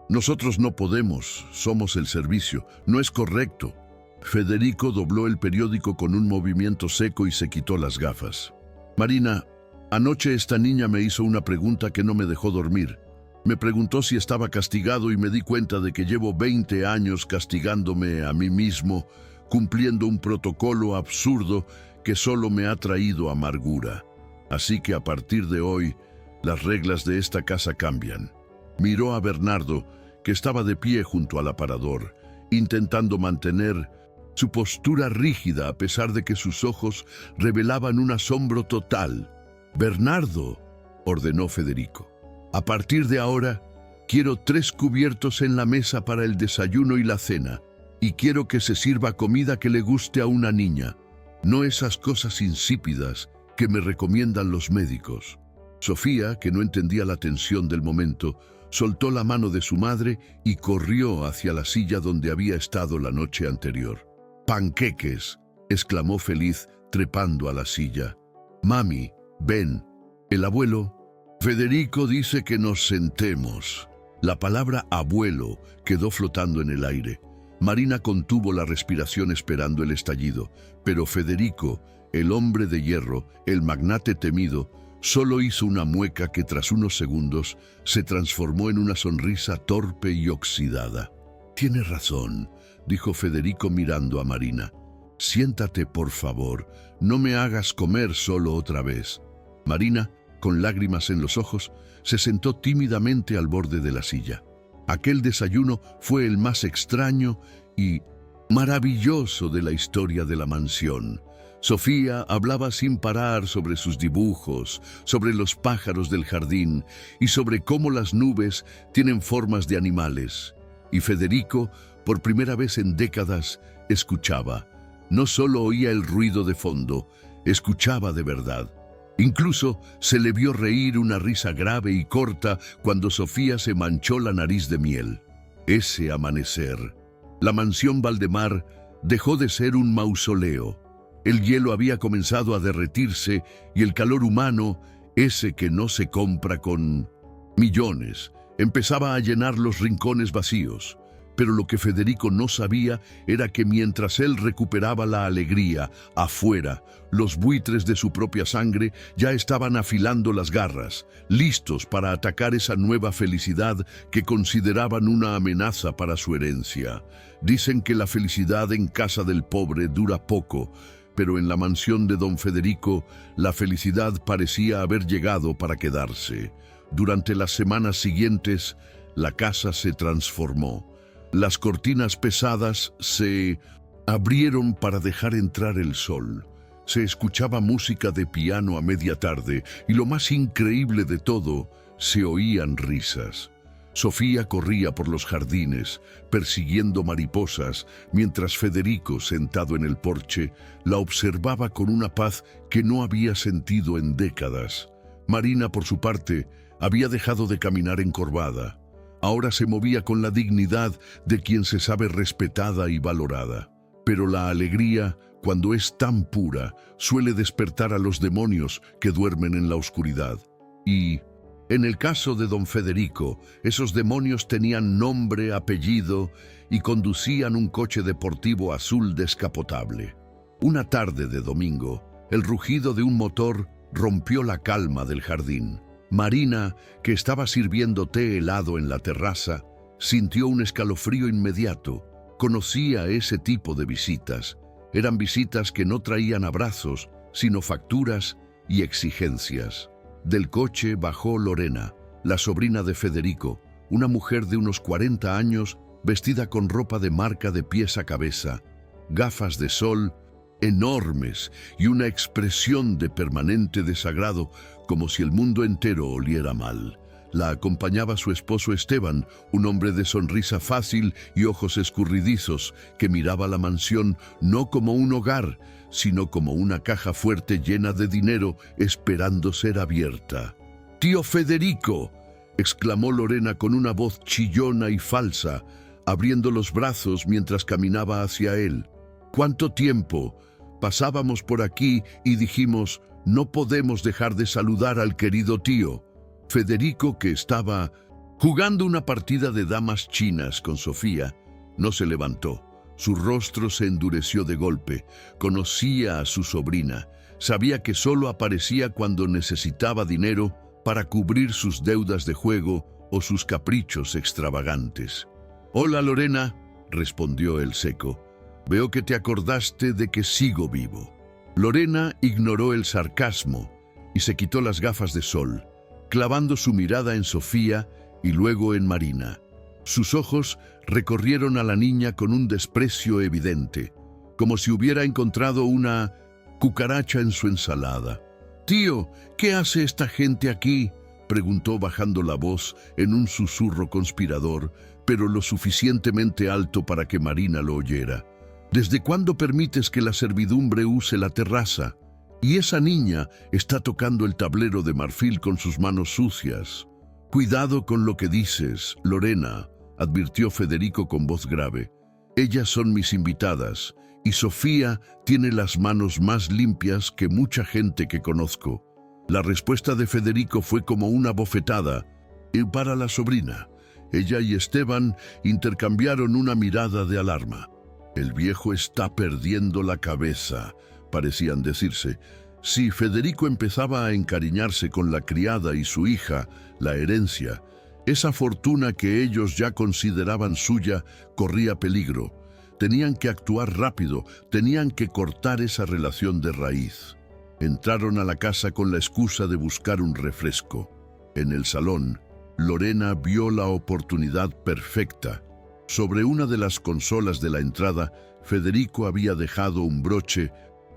nosotros no podemos, somos el servicio. No es correcto». Federico dobló el periódico con un movimiento seco y se quitó las gafas. «Marina, anoche esta niña me hizo una pregunta que no me dejó dormir. Me preguntó si estaba castigado y me di cuenta de que llevo 20 años castigándome a mí mismo cumpliendo un protocolo absurdo que solo me ha traído amargura. Así que a partir de hoy, las reglas de esta casa cambian. Miró a Bernardo, que estaba de pie junto al aparador, intentando mantener su postura rígida a pesar de que sus ojos revelaban un asombro total. «Bernardo», ordenó Federico, «a partir de ahora, quiero 3 cubiertos en la mesa para el desayuno y la cena, y quiero que se sirva comida que le guste a una niña, no esas cosas insípidas que me recomiendan los médicos». Sofía, que no entendía la tensión del momento, soltó la mano de su madre y corrió hacia la silla donde había estado la noche anterior. «¡Panqueques!», exclamó feliz, trepando a la silla. «Mami, ven». El abuelo... «Federico dice que nos sentemos». La palabra abuelo quedó flotando en el aire. Marina contuvo la respiración esperando el estallido, pero Federico, el hombre de hierro, el magnate temido, solo hizo una mueca que tras unos segundos se transformó en una sonrisa torpe y oxidada. «Tienes razón», dijo Federico mirando a Marina. «Siéntate, por favor, no me hagas comer solo otra vez». Marina, con lágrimas en los ojos, se sentó tímidamente al borde de la silla. Aquel desayuno fue el más extraño y maravilloso de la historia de la mansión. Sofía hablaba sin parar sobre sus dibujos, sobre los pájaros del jardín y sobre cómo las nubes tienen formas de animales. Y Federico, por primera vez en décadas, escuchaba. No solo oía el ruido de fondo, escuchaba de verdad. Incluso se le vio reír una risa grave y corta cuando Sofía se manchó la nariz de miel. Ese amanecer, la mansión Valdemar dejó de ser un mausoleo. El hielo había comenzado a derretirse y el calor humano, ese que no se compra con millones, empezaba a llenar los rincones vacíos. Pero lo que Federico no sabía era que mientras él recuperaba la alegría, afuera, los buitres de su propia sangre ya estaban afilando las garras, listos para atacar esa nueva felicidad que consideraban una amenaza para su herencia. Dicen que la felicidad en casa del pobre dura poco, pero en la mansión de don Federico, la felicidad parecía haber llegado para quedarse. Durante las semanas siguientes, la casa se transformó. Las cortinas pesadas se abrieron para dejar entrar el sol. Se escuchaba música de piano a media tarde y lo más increíble de todo, se oían risas. Sofía corría por los jardines, persiguiendo mariposas, mientras Federico, sentado en el porche, la observaba con una paz que no había sentido en décadas. Marina, por su parte, había dejado de caminar encorvada. Ahora se movía con la dignidad de quien se sabe respetada y valorada. Pero la alegría, cuando es tan pura, suele despertar a los demonios que duermen en la oscuridad. Y, en el caso de don Federico, esos demonios tenían nombre, apellido y conducían un coche deportivo azul descapotable. Una tarde de domingo, el rugido de un motor rompió la calma del jardín. Marina, que estaba sirviendo té helado en la terraza, sintió un escalofrío inmediato. Conocía ese tipo de visitas. Eran visitas que no traían abrazos, sino facturas y exigencias. Del coche bajó Lorena, la sobrina de Federico, una mujer de unos 40 años, vestida con ropa de marca de pies a cabeza, gafas de sol enormes y una expresión de permanente desagrado, como si el mundo entero oliera mal. La acompañaba su esposo Esteban, un hombre de sonrisa fácil y ojos escurridizos, que miraba la mansión no como un hogar, sino como una caja fuerte llena de dinero esperando ser abierta. «¡Tío Federico!», exclamó Lorena con una voz chillona y falsa, abriendo los brazos mientras caminaba hacia él. «¿Cuánto tiempo? Pasábamos por aquí y dijimos, no podemos dejar de saludar al querido tío». Federico, que estaba jugando una partida de damas chinas con Sofía, no se levantó. Su rostro se endureció de golpe. Conocía a su sobrina. Sabía que solo aparecía cuando necesitaba dinero para cubrir sus deudas de juego o sus caprichos extravagantes. «Hola, Lorena», respondió el seco. Veo que te acordaste de que sigo vivo. Lorena ignoró el sarcasmo y se quitó las gafas de sol, clavando su mirada en Sofía y luego en Marina. Sus ojos recorrieron a la niña con un desprecio evidente, como si hubiera encontrado una cucaracha en su ensalada. «Tío, ¿qué hace esta gente aquí?», preguntó bajando la voz en un susurro conspirador, pero lo suficientemente alto para que Marina lo oyera. «¿Desde cuándo permites que la servidumbre use la terraza? Y esa niña está tocando el tablero de marfil con sus manos sucias». «Cuidado con lo que dices, Lorena», advirtió Federico con voz grave. «Ellas son mis invitadas, y Sofía tiene las manos más limpias que mucha gente que conozco». La respuesta de Federico fue como una bofetada. Y para la sobrina, ella y Esteban intercambiaron una mirada de alarma. «El viejo está perdiendo la cabeza», parecían decirse. Si Federico empezaba a encariñarse con la criada y su hija, la herencia, esa fortuna que ellos ya consideraban suya, corría peligro. Tenían que actuar rápido, tenían que cortar esa relación de raíz. Entraron a la casa con la excusa de buscar un refresco. En el salón, Lorena vio la oportunidad perfecta. Sobre una de las consolas de la entrada, Federico había dejado un broche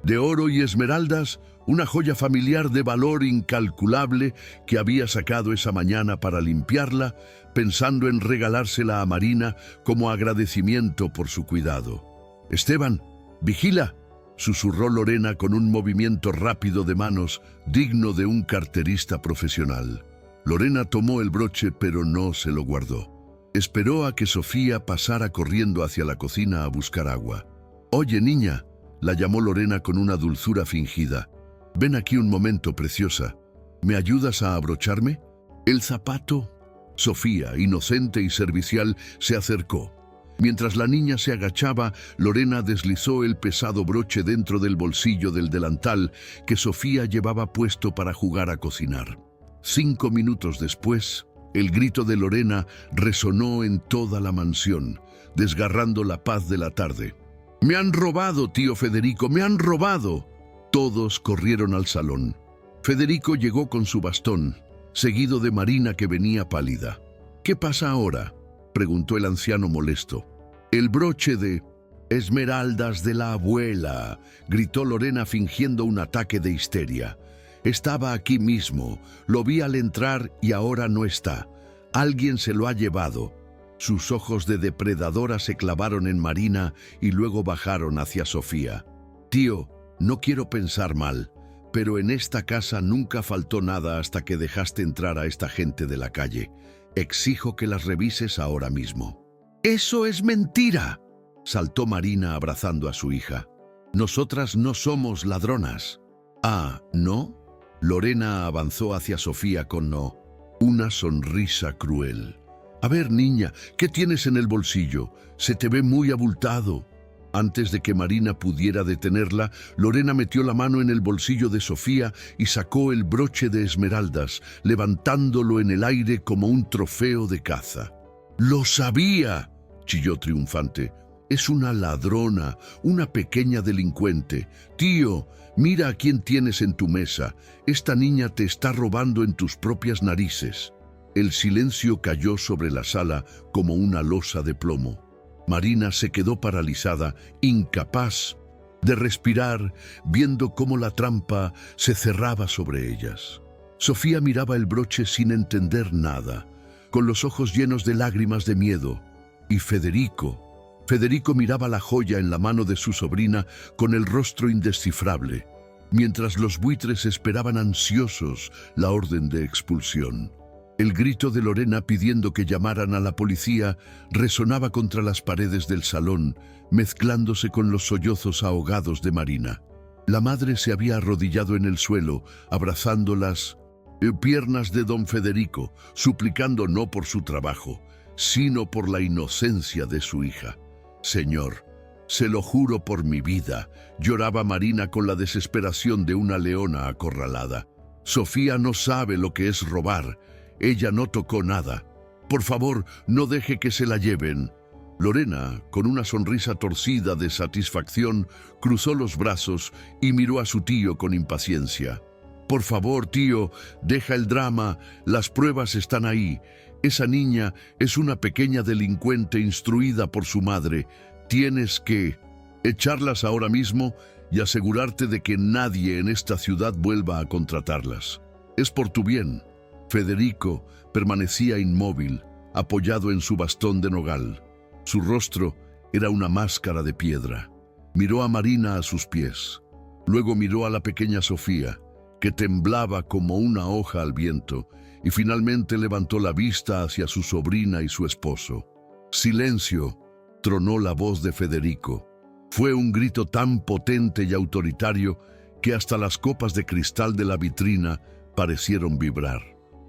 de oro y esmeraldas, una joya familiar de valor incalculable que había sacado esa mañana para limpiarla, pensando en regalársela a Marina como agradecimiento por su cuidado. «Esteban, vigila», susurró Lorena con un movimiento rápido de manos digno de un carterista profesional. Lorena tomó el broche, pero no se lo guardó. Esperó a que Sofía pasara corriendo hacia la cocina a buscar agua. «Oye, niña», la llamó Lorena con una dulzura fingida. «Ven aquí un momento, preciosa. ¿Me ayudas a abrocharme el zapato?» Sofía, inocente y servicial, se acercó. Mientras la niña se agachaba, Lorena deslizó el pesado broche dentro del bolsillo del delantal que Sofía llevaba puesto para jugar a cocinar. 5 minutos después, el grito de Lorena resonó en toda la mansión, desgarrando la paz de la tarde. «¡Me han robado, tío Federico! ¡Me han robado!». Todos corrieron al salón. Federico llegó con su bastón, seguido de Marina, que venía pálida. «¿Qué pasa ahora?», preguntó el anciano molesto. «El broche de esmeraldas de la abuela», gritó Lorena fingiendo un ataque de histeria. «Estaba aquí mismo, lo vi al entrar y ahora no está. Alguien se lo ha llevado». Sus ojos de depredadora se clavaron en Marina y luego bajaron hacia Sofía. «Tío, no quiero pensar mal, pero en esta casa nunca faltó nada hasta que dejaste entrar a esta gente de la calle. Exijo que las revises ahora mismo». «¡Eso es mentira!», saltó Marina abrazando a su hija. «Nosotras no somos ladronas». «Ah, ¿no?». Lorena avanzó hacia Sofía con una sonrisa cruel. «A ver, niña, ¿qué tienes en el bolsillo? Se te ve muy abultado». Antes de que Marina pudiera detenerla, Lorena metió la mano en el bolsillo de Sofía y sacó el broche de esmeraldas, levantándolo en el aire como un trofeo de caza. «¡Lo sabía!», chilló triunfante. «Es una ladrona, una pequeña delincuente. Tío, mira a quién tienes en tu mesa. Esta niña te está robando en tus propias narices». El silencio cayó sobre la sala como una losa de plomo. Marina se quedó paralizada, incapaz de respirar, viendo cómo la trampa se cerraba sobre ellas. Sofía miraba el broche sin entender nada, con los ojos llenos de lágrimas de miedo. Y Federico miraba la joya en la mano de su sobrina con el rostro indescifrable, mientras los buitres esperaban ansiosos la orden de expulsión. El grito de Lorena pidiendo que llamaran a la policía resonaba contra las paredes del salón, mezclándose con los sollozos ahogados de Marina. La madre se había arrodillado en el suelo, abrazando las piernas de don Federico, suplicando no por su trabajo, sino por la inocencia de su hija. «Señor, se lo juro por mi vida», lloraba Marina con la desesperación de una leona acorralada. «Sofía no sabe lo que es robar. Ella no tocó nada. Por favor, no deje que se la lleven». Lorena, con una sonrisa torcida de satisfacción, cruzó los brazos y miró a su tío con impaciencia. «Por favor, tío, deja el drama, las pruebas están ahí. Esa niña es una pequeña delincuente instruida por su madre. Tienes que echarlas ahora mismo y asegurarte de que nadie en esta ciudad vuelva a contratarlas. Es por tu bien». Federico permanecía inmóvil, apoyado en su bastón de nogal. Su rostro era una máscara de piedra. Miró a Marina a sus pies. Luego miró a la pequeña Sofía, que temblaba como una hoja al viento, y finalmente levantó la vista hacia su sobrina y su esposo. «Silencio», tronó la voz de Federico. Fue un grito tan potente y autoritario que hasta las copas de cristal de la vitrina parecieron vibrar.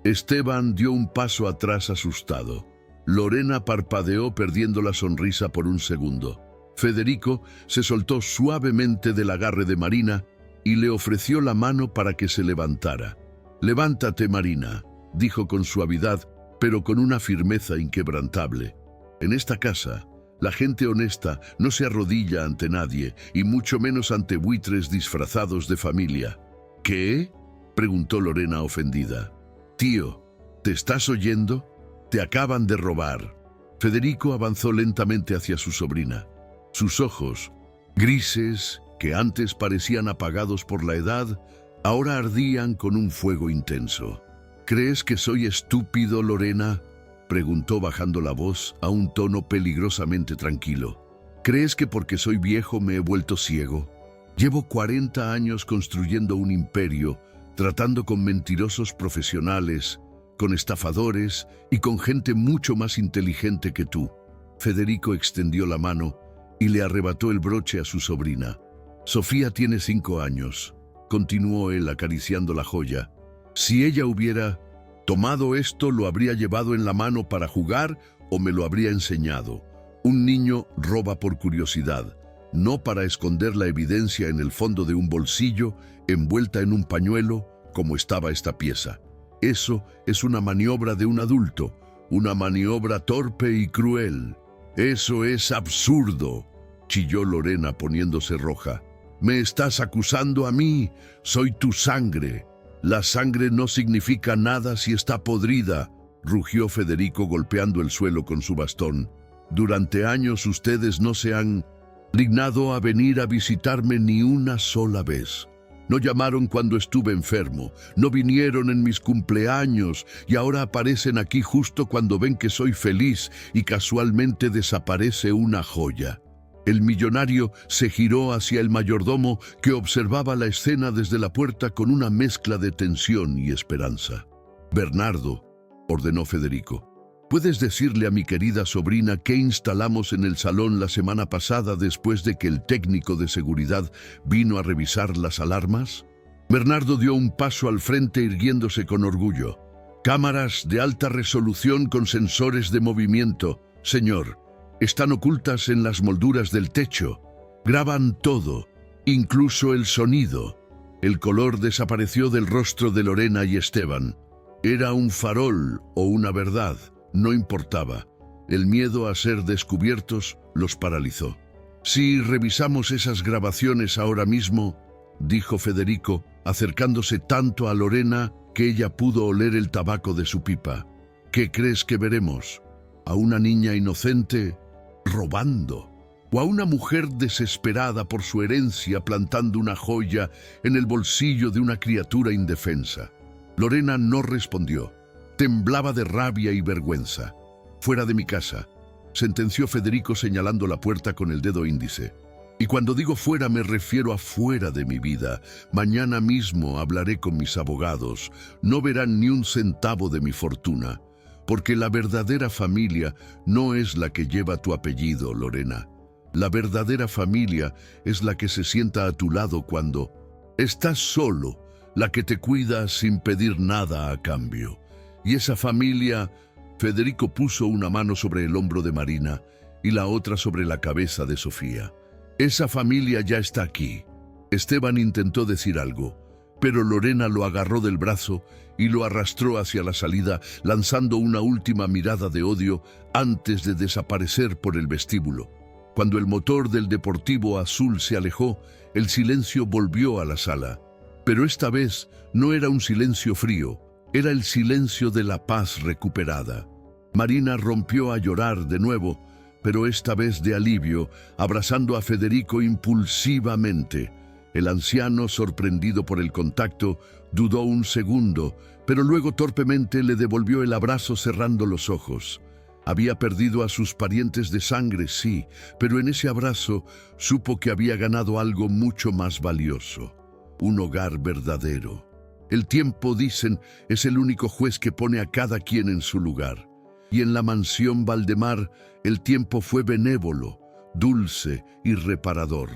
Esteban dio un paso atrás asustado. Lorena parpadeó perdiendo la sonrisa por un segundo. Federico se soltó suavemente del agarre de Marina y le ofreció la mano para que se levantara. «Levántate, Marina», dijo con suavidad, pero con una firmeza inquebrantable. En esta casa, la gente honesta no se arrodilla ante nadie, y mucho menos ante buitres disfrazados de familia. «¿Qué?», preguntó Lorena ofendida. «Tío, ¿te estás oyendo? Te acaban de robar». Federico avanzó lentamente hacia su sobrina. Sus ojos, grises, que antes parecían apagados por la edad, ahora ardían con un fuego intenso. «¿Crees que soy estúpido, Lorena?», preguntó bajando la voz a un tono peligrosamente tranquilo. «¿Crees que porque soy viejo me he vuelto ciego? Llevo 40 años construyendo un imperio, tratando con mentirosos profesionales, con estafadores y con gente mucho más inteligente que tú». Federico extendió la mano y le arrebató el broche a su sobrina. «Sofía tiene 5 años», continuó él acariciando la joya. «Si ella hubiera tomado esto, lo habría llevado en la mano para jugar o me lo habría enseñado. Un niño roba por curiosidad, no para esconder la evidencia en el fondo de un bolsillo, envuelta en un pañuelo, como estaba esta pieza. Eso es una maniobra de un adulto, una maniobra torpe y cruel». «Eso es absurdo», chilló Lorena poniéndose roja. «¿Me estás acusando a mí? Soy tu sangre». «La sangre no significa nada si está podrida», rugió Federico golpeando el suelo con su bastón. «Durante años ustedes no se han dignado a venir a visitarme ni una sola vez. No llamaron cuando estuve enfermo, no vinieron en mis cumpleaños y ahora aparecen aquí justo cuando ven que soy feliz y casualmente desaparece una joya». El millonario se giró hacia el mayordomo, que observaba la escena desde la puerta con una mezcla de tensión y esperanza. «Bernardo», ordenó Federico, «¿puedes decirle a mi querida sobrina qué instalamos en el salón la semana pasada después de que el técnico de seguridad vino a revisar las alarmas?» Bernardo dio un paso al frente irguiéndose con orgullo. «Cámaras de alta resolución con sensores de movimiento, señor. Están ocultas en las molduras del techo. Graban todo, incluso el sonido». El color desapareció del rostro de Lorena y Esteban. Era un farol o una verdad, no importaba. El miedo a ser descubiertos los paralizó. «Si revisamos esas grabaciones ahora mismo», dijo Federico, acercándose tanto a Lorena que ella pudo oler el tabaco de su pipa, «¿qué crees que veremos? ¿A una niña inocente robando? ¿O a una mujer desesperada por su herencia plantando una joya en el bolsillo de una criatura indefensa?» Lorena no respondió. Temblaba de rabia y vergüenza. «Fuera de mi casa», sentenció Federico señalando la puerta con el dedo índice. «Y cuando digo fuera me refiero a fuera de mi vida. Mañana mismo hablaré con mis abogados. No verán ni un centavo de mi fortuna. Porque la verdadera familia no es la que lleva tu apellido, Lorena. La verdadera familia es la que se sienta a tu lado cuando estás solo, la que te cuida sin pedir nada a cambio. Y esa familia...» Federico puso una mano sobre el hombro de Marina y la otra sobre la cabeza de Sofía. «Esa familia ya está aquí». Esteban intentó decir algo, Pero Lorena lo agarró del brazo y lo arrastró hacia la salida, lanzando una última mirada de odio antes de desaparecer por el vestíbulo. Cuando el motor del Deportivo Azul se alejó, el silencio volvió a la sala. Pero esta vez no era un silencio frío, era el silencio de la paz recuperada. Marina rompió a llorar de nuevo, pero esta vez de alivio, abrazando a Federico impulsivamente. El anciano, sorprendido por el contacto, dudó un segundo, pero luego torpemente le devolvió el abrazo cerrando los ojos. Había perdido a sus parientes de sangre, sí, pero en ese abrazo supo que había ganado algo mucho más valioso: un hogar verdadero. El tiempo, dicen, es el único juez que pone a cada quien en su lugar. Y en la mansión Valdemar, el tiempo fue benévolo, dulce y reparador.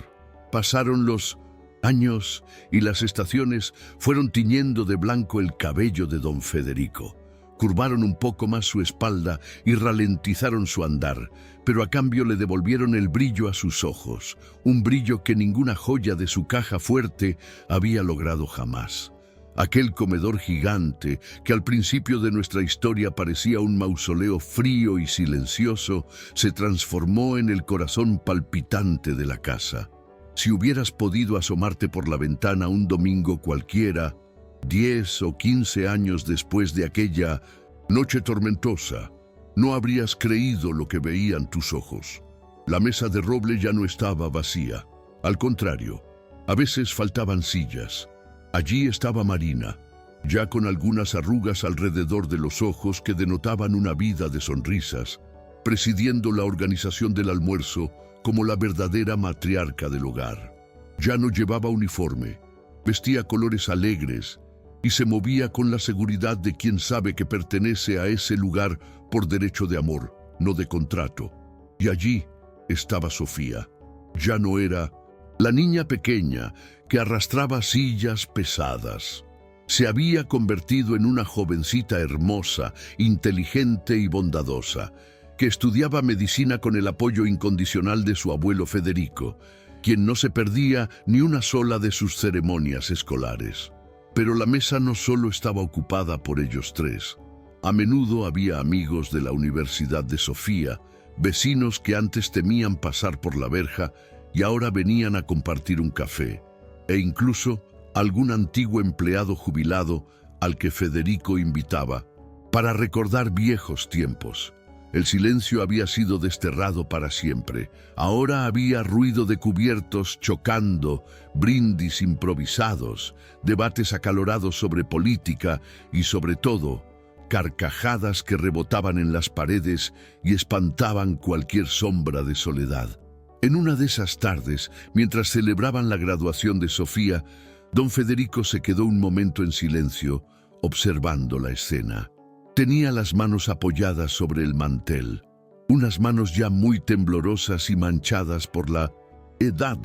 Pasaron los años y las estaciones fueron tiñendo de blanco el cabello de don Federico. Curvaron un poco más su espalda y ralentizaron su andar, pero a cambio le devolvieron el brillo a sus ojos, un brillo que ninguna joya de su caja fuerte había logrado jamás. Aquel comedor gigante, que al principio de nuestra historia parecía un mausoleo frío y silencioso, se transformó en el corazón palpitante de la casa. Si hubieras podido asomarte por la ventana un domingo cualquiera, 10 o 15 años después de aquella noche tormentosa, no habrías creído lo que veían tus ojos. La mesa de roble ya no estaba vacía. Al contrario, a veces faltaban sillas. Allí estaba Marina, ya con algunas arrugas alrededor de los ojos que denotaban una vida de sonrisas, presidiendo la organización del almuerzo como la verdadera matriarca del hogar. Ya no llevaba uniforme, vestía colores alegres y se movía con la seguridad de quien sabe que pertenece a ese lugar por derecho de amor, no de contrato. Y allí estaba Sofía. Ya no era la niña pequeña que arrastraba sillas pesadas. Se había convertido en una jovencita hermosa, inteligente y bondadosa, que estudiaba medicina con el apoyo incondicional de su abuelo Federico, quien no se perdía ni una sola de sus ceremonias escolares. Pero la mesa no solo estaba ocupada por ellos tres. A menudo había amigos de la Universidad de Sofía, vecinos que antes temían pasar por la verja y ahora venían a compartir un café, e incluso algún antiguo empleado jubilado al que Federico invitaba para recordar viejos tiempos. El silencio había sido desterrado para siempre. Ahora había ruido de cubiertos chocando, brindis improvisados, debates acalorados sobre política y, sobre todo, carcajadas que rebotaban en las paredes y espantaban cualquier sombra de soledad. En una de esas tardes, mientras celebraban la graduación de Sofía, don Federico se quedó un momento en silencio, observando la escena. Tenía las manos apoyadas sobre el mantel, unas manos ya muy temblorosas y manchadas por la edad.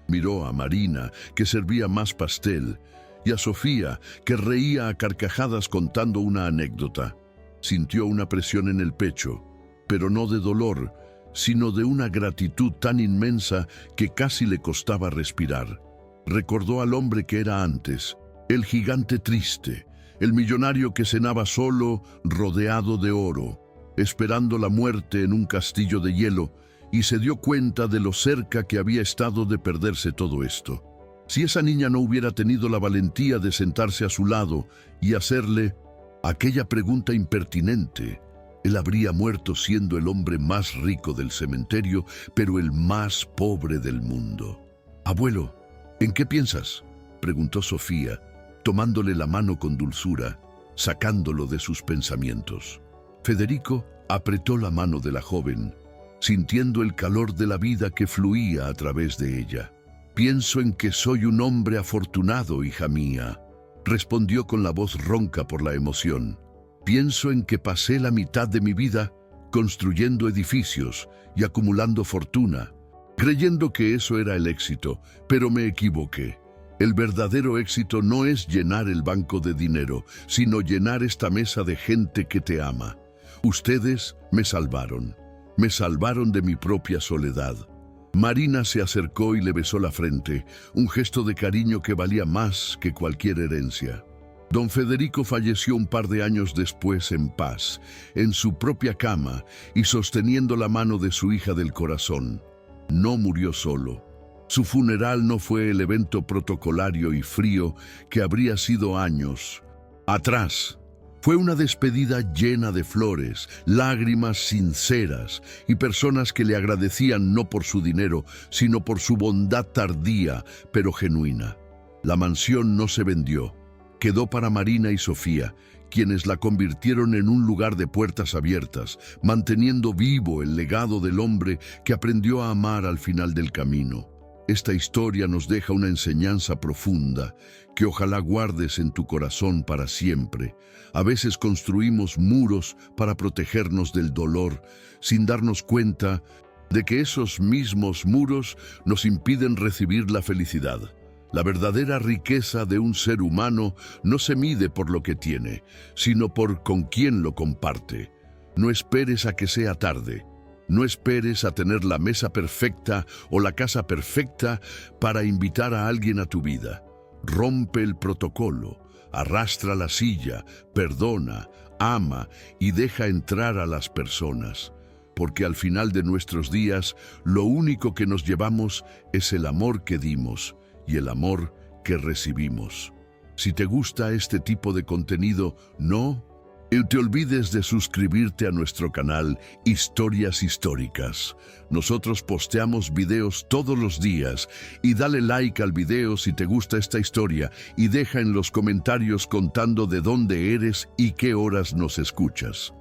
Miró a Marina, que servía más pastel, y a Sofía, que reía a carcajadas contando una anécdota. Sintió una presión en el pecho, pero no de dolor, sino de una gratitud tan inmensa que casi le costaba respirar. Recordó al hombre que era antes, el gigante triste, el millonario que cenaba solo, rodeado de oro, esperando la muerte en un castillo de hielo, y se dio cuenta de lo cerca que había estado de perderse todo esto. Si esa niña no hubiera tenido la valentía de sentarse a su lado y hacerle aquella pregunta impertinente, él habría muerto siendo el hombre más rico del cementerio, pero el más pobre del mundo. «Abuelo, ¿en qué piensas?», preguntó Sofía, tomándole la mano con dulzura, sacándolo de sus pensamientos. Federico apretó la mano de la joven, sintiendo el calor de la vida que fluía a través de ella. «Pienso en que soy un hombre afortunado, hija mía», respondió con la voz ronca por la emoción. «Pienso en que pasé la mitad de mi vida construyendo edificios y acumulando fortuna, creyendo que eso era el éxito, pero me equivoqué. El verdadero éxito no es llenar el banco de dinero, sino llenar esta mesa de gente que te ama. Ustedes me salvaron de mi propia soledad. Marina se acercó y le besó la frente, un gesto de cariño que valía más que cualquier herencia. Don Federico falleció un par de años después en paz, en su propia cama y sosteniendo la mano de su hija del corazón. No murió solo. Su funeral no fue el evento protocolario y frío que habría sido años atrás. Fue una despedida llena de flores, lágrimas sinceras y personas que le agradecían no por su dinero, sino por su bondad tardía, pero genuina. La mansión no se vendió. Quedó para Marina y Sofía, quienes la convirtieron en un lugar de puertas abiertas, manteniendo vivo el legado del hombre que aprendió a amar al final del camino. Esta historia nos deja una enseñanza profunda que ojalá guardes en tu corazón para siempre. A veces construimos muros para protegernos del dolor, sin darnos cuenta de que esos mismos muros nos impiden recibir la felicidad. La verdadera riqueza de un ser humano no se mide por lo que tiene, sino por con quién lo comparte. No esperes a que sea tarde. No esperes a tener la mesa perfecta o la casa perfecta para invitar a alguien a tu vida. Rompe el protocolo, arrastra la silla, perdona, ama y deja entrar a las personas. Porque al final de nuestros días, lo único que nos llevamos es el amor que dimos y el amor que recibimos. Si te gusta este tipo de contenido, no te olvides de suscribirte a nuestro canal Historias Históricas. Nosotros posteamos videos todos los días y dale like al video si te gusta esta historia y deja en los comentarios contando de dónde eres y qué horas nos escuchas.